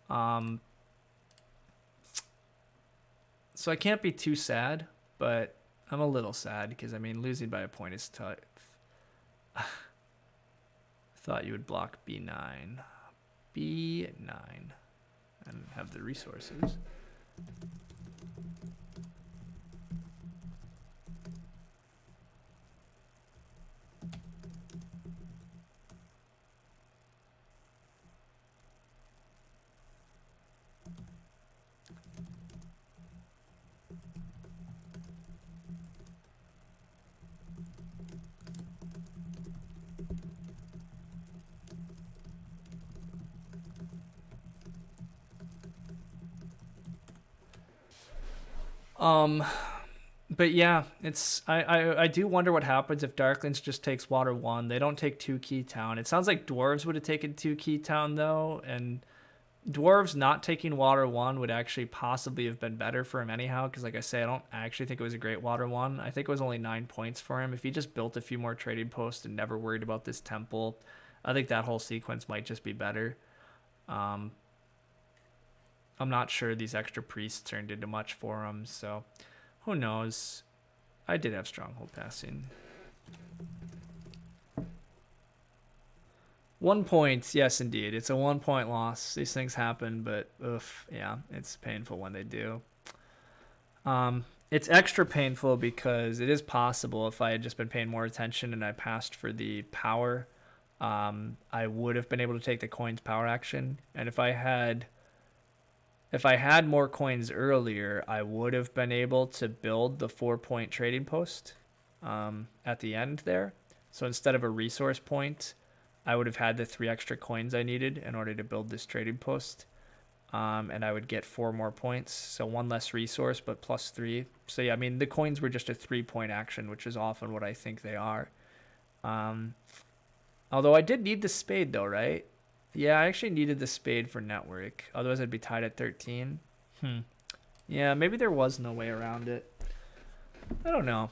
So I can't be too sad, but I'm a little sad because, I mean, losing by a point is tough. Thought you would block B9. B9. And have the resources. But yeah, it's I do wonder what happens if Darklings just takes Water 1. They don't take 2 Key Town. It sounds like Dwarves would have taken 2 Key Town though, and Dwarves not taking Water 1 would actually possibly have been better for him anyhow, because like I say, I don't actually think it was a great Water 1. I think it was only 9 points for him. If he just built a few more trading posts and never worried about this temple, I think that whole sequence might just be better. I'm not sure these extra priests turned into much for him, so who knows. I did have stronghold passing. 1 point, yes indeed. It's a 1 point loss. These things happen, but yeah, it's painful when they do. It's extra painful because it is possible if I had just been paying more attention and I passed for the power, I would have been able to take the coins power action. And if I had more coins earlier, I would have been able to build the 4 point trading post at the end there. So instead of a resource point, I would have had the 3 extra coins I needed in order to build this trading post. And I would get 4 more points. So 1 less resource, but +3. So yeah, I mean, the coins were just a 3 point action, which is often what I think they are. Although I did need the spade though, right? Yeah, I actually needed the spade for network. Otherwise, I'd be tied at 13. Yeah, maybe there was no way around it. I don't know.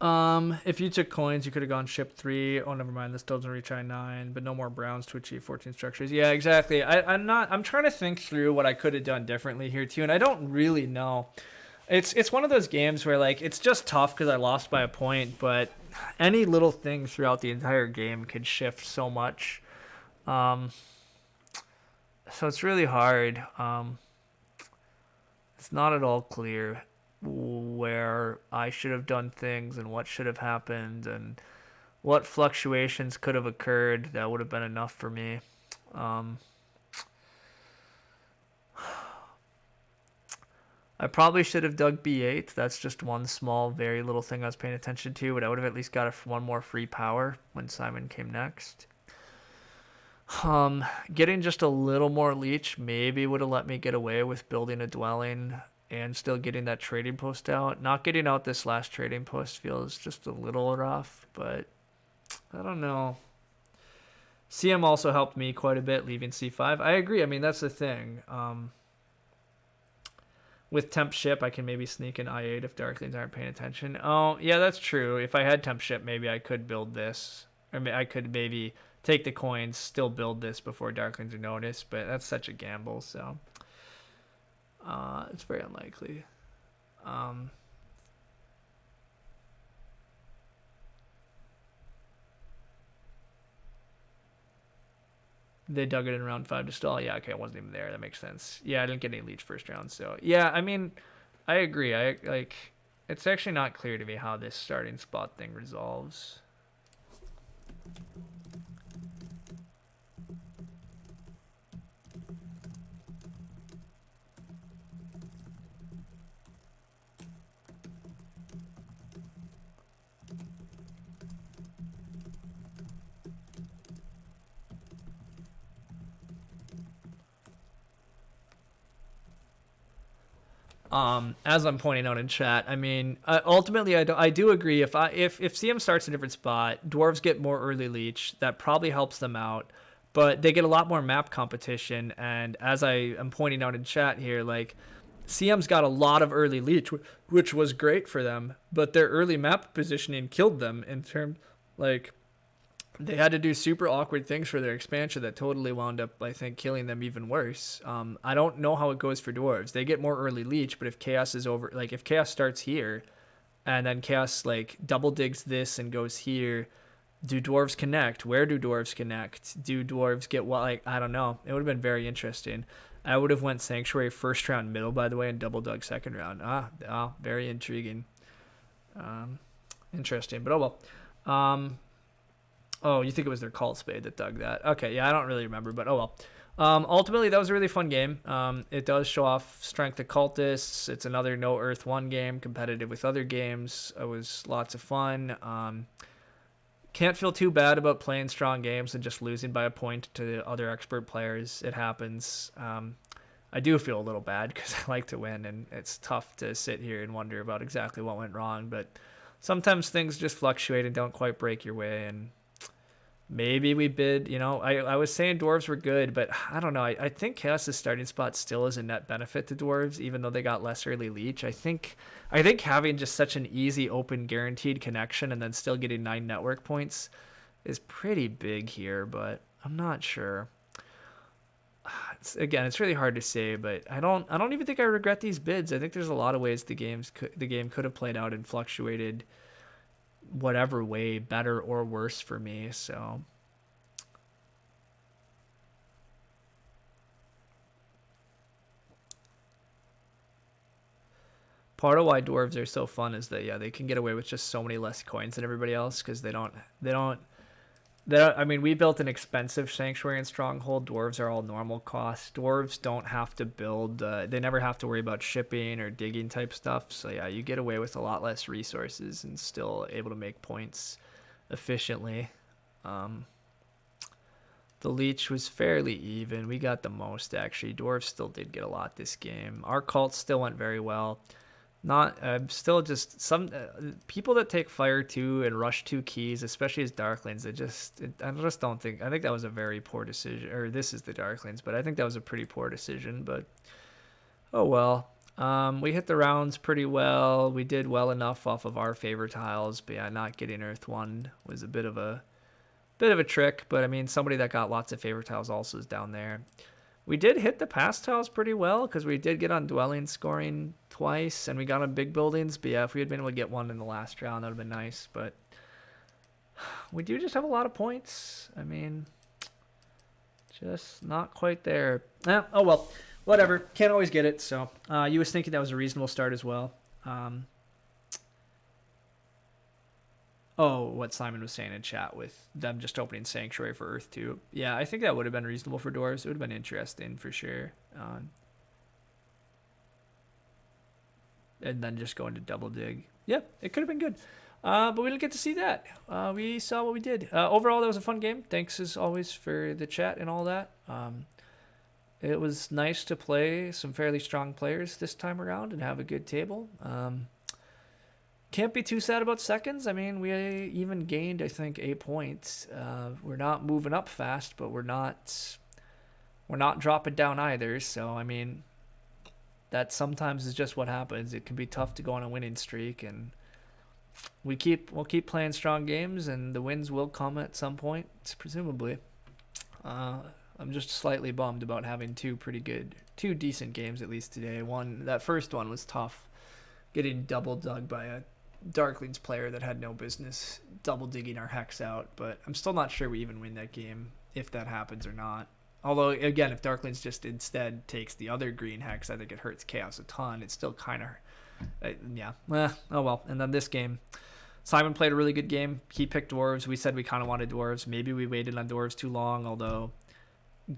If you took coins, you could have gone ship 3. Oh, never mind. This doesn't retry 9, but no more browns to achieve 14 structures. Yeah, exactly. I'm trying to think through what I could have done differently here too, and I don't really know. It's one of those games where like it's just tough because I lost by a point, but any little thing throughout the entire game could shift so much. Um, so it's really hard. It's not at all clear where I should have done things and what should have happened and what fluctuations could have occurred that would have been enough for me. Um, I probably should have dug B8. That's just one small, very little thing I was paying attention to, but I would have at least got one more free power when Simon came next. Getting just a little more leech maybe would have let me get away with building a dwelling and still getting that trading post out. Not getting out this last trading post feels just a little rough, but I don't know. CM also helped me quite a bit leaving C5. I agree. I mean, that's the thing. With temp ship, I can maybe sneak in I8 if Darklings aren't paying attention. Oh, yeah, that's true. If I had temp ship, maybe I could build this. I mean, I could maybe take the coins, still build this before Darklings are noticed, but that's such a gamble, so it's very unlikely. They dug it in round 5 to stall. Yeah, okay, I wasn't even there. That makes sense. Yeah, I didn't get any leech first round, so yeah, I mean, I agree. I like. It's actually not clear to me how this starting spot thing resolves. As I'm pointing out in chat, I mean, ultimately, I do agree. If CM starts a different spot, dwarves get more early leech. That probably helps them out, but they get a lot more map competition. And as I am pointing out in chat here, like CM's got a lot of early leech, which was great for them, but their early map positioning killed them in terms like they had to do super awkward things for their expansion that totally wound up, I think, killing them even worse. I don't know how it goes for dwarves. They get more early leech, but if chaos is over, like if chaos starts here, and then chaos like double digs this and goes here, do dwarves connect? Where do dwarves connect? Do dwarves get what? Like I don't know. It would have been very interesting. I would have went sanctuary first round middle, by the way, and double dug second round. Very intriguing. Interesting, but oh well. Oh, you think it was their cult spade that dug that? Okay, yeah, I don't really remember, but oh well. Ultimately, that was a really fun game. It does show off strength of cultists. It's another no Earth 1 game, competitive with other games. It was lots of fun. Can't feel too bad about playing strong games and just losing by a point to other expert players. It happens. I do feel a little bad because I like to win, and it's tough to sit here and wonder about exactly what went wrong. But sometimes things just fluctuate and don't quite break your way, and maybe we bid, I was saying dwarves were good, but I don't know. I think Chaos's starting spot still is a net benefit to dwarves, even though they got less early leech. I think having just such an easy, open, guaranteed connection and then still getting 9 network points is pretty big here, but I'm not sure. It's really hard to say, but I don't even think I regret these bids. I think there's a lot of ways the game could have played out and fluctuated whatever way, better or worse for me. So part of why dwarves are so fun is that they can get away with just so many less coins than everybody else because I mean, we built an expensive sanctuary and stronghold. Dwarves are all normal costs. Dwarves don't have to build. They never have to worry about shipping or digging type stuff. So yeah, you get away with a lot less resources and still able to make points efficiently. The leech was fairly even. We got the most actually. Dwarves still did get a lot this game. Our cult still went very well. Not still just some people that take fire 2 and rush 2 keys, especially as darklings. I just don't think. I think that was a very poor decision. Or this is the darklings, but I think that was a pretty poor decision. But oh well. We hit the rounds pretty well. We did well enough off of our favor tiles, but yeah, not getting Earth 1 was a bit of a trick, but I mean, somebody that got lots of favor tiles also is down there. We did hit the pass tiles pretty well because we did get on dwelling scoring twice, and we got on big buildings. But yeah, if we had been able to get one in the last round, that would have been nice. But we do just have a lot of points. I mean, just not quite there. Oh well, whatever. Can't always get it. So you was thinking that was a reasonable start as well. Oh, what Simon was saying in chat with them just opening Sanctuary for Earth 2. Yeah, I think that would have been reasonable for Dwarves. It would have been interesting for sure. And then just going to Double Dig. Yeah, it could have been good. But we didn't get to see that. We saw what we did. Overall, that was a fun game. Thanks as always for the chat and all that. It was nice to play some fairly strong players this time around and have a good table. Can't be too sad about seconds. I mean, we even gained, I think, 8 points. We're not moving up fast, but we're not dropping down either. So, I mean, that sometimes is just what happens. It can be tough to go on a winning streak, and we'll keep playing strong games, and the wins will come at some point, presumably. I'm just slightly bummed about having two decent games at least today. That first one was tough, getting double dug by a Darklings player that had no business double digging our hex out, but I'm still not sure we even win that game if that happens or not. Although, again, if Darklings just instead takes the other green hex, I think it hurts Chaos a ton. It's still kind of, oh well. And then this game, Simon played a really good game. He picked Dwarves. We said we kind of wanted Dwarves. Maybe we waited on Dwarves too long, although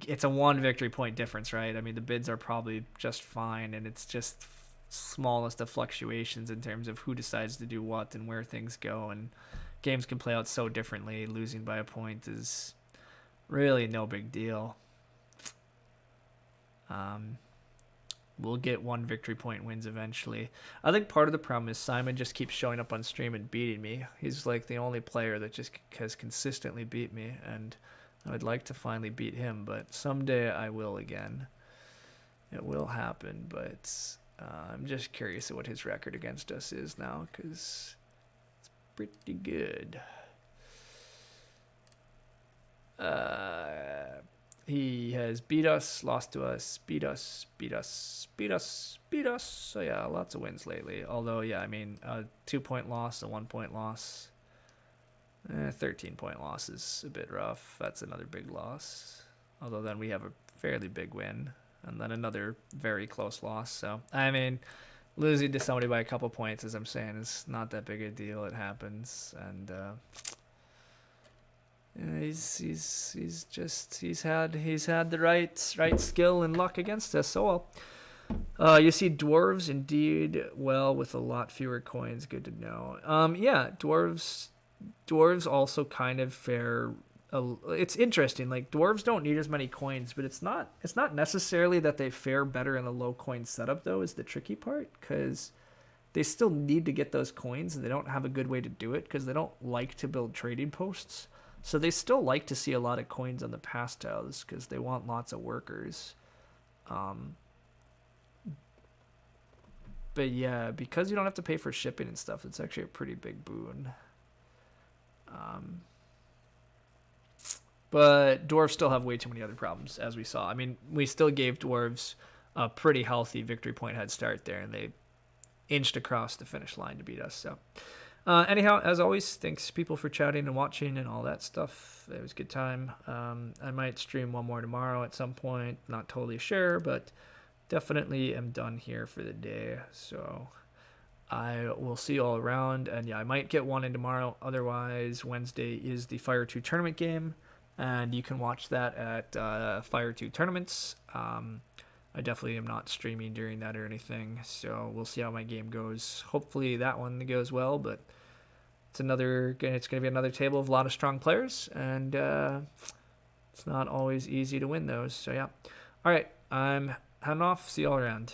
it's a 1 victory point difference, right? I mean, the bids are probably just fine, and it's just smallest of fluctuations in terms of who decides to do what and where things go, and games can play out so differently. Losing by a point is really no big deal. We'll get 1 victory point wins eventually. I think part of the problem is Simon just keeps showing up on stream and beating me. He's like the only player that just has consistently beat me, and I would like to finally beat him, but someday I will again. It will happen, but I'm just curious at what his record against us is now, because it's pretty good. He has beat us, lost to us, beat us. So yeah, lots of wins lately. Although, yeah, I mean, a 2-point loss, a 1-point loss. 13-point loss is a bit rough. That's another big loss. Although then we have a fairly big win. And then another very close loss. So, I mean, losing to somebody by a couple points, as I'm saying, is not that big a deal. It happens. And he's had the right skill and luck against us. So well. You see Dwarves indeed well with a lot fewer coins. Good to know. Yeah, Dwarves also kind of fare. It's interesting. Like, Dwarves don't need as many coins, but it's not necessarily that they fare better in a low coin setup, though, is the tricky part, because they still need to get those coins, and they don't have a good way to do it because they don't like to build trading posts. So they still like to see a lot of coins on the pass tiles because they want lots of workers. But yeah, because you don't have to pay for shipping and stuff, it's actually a pretty big boon. But Dwarves still have way too many other problems, as we saw. I mean, we still gave Dwarves a pretty healthy victory point head start there, and they inched across the finish line to beat us. So, anyhow, as always, thanks people for chatting and watching and all that stuff. It was a good time. I might stream one more tomorrow at some point. Not totally sure, but definitely am done here for the day. So I will see you all around. And yeah, I might get one in tomorrow. Otherwise, Wednesday is the Fire 2 tournament game. And you can watch that at Fire 2 Tournaments. I definitely am not streaming during that or anything, so we'll see how my game goes. Hopefully that one goes well, but it's going to be another table of a lot of strong players, and it's not always easy to win those. So yeah. All right, I'm heading off. See you all around.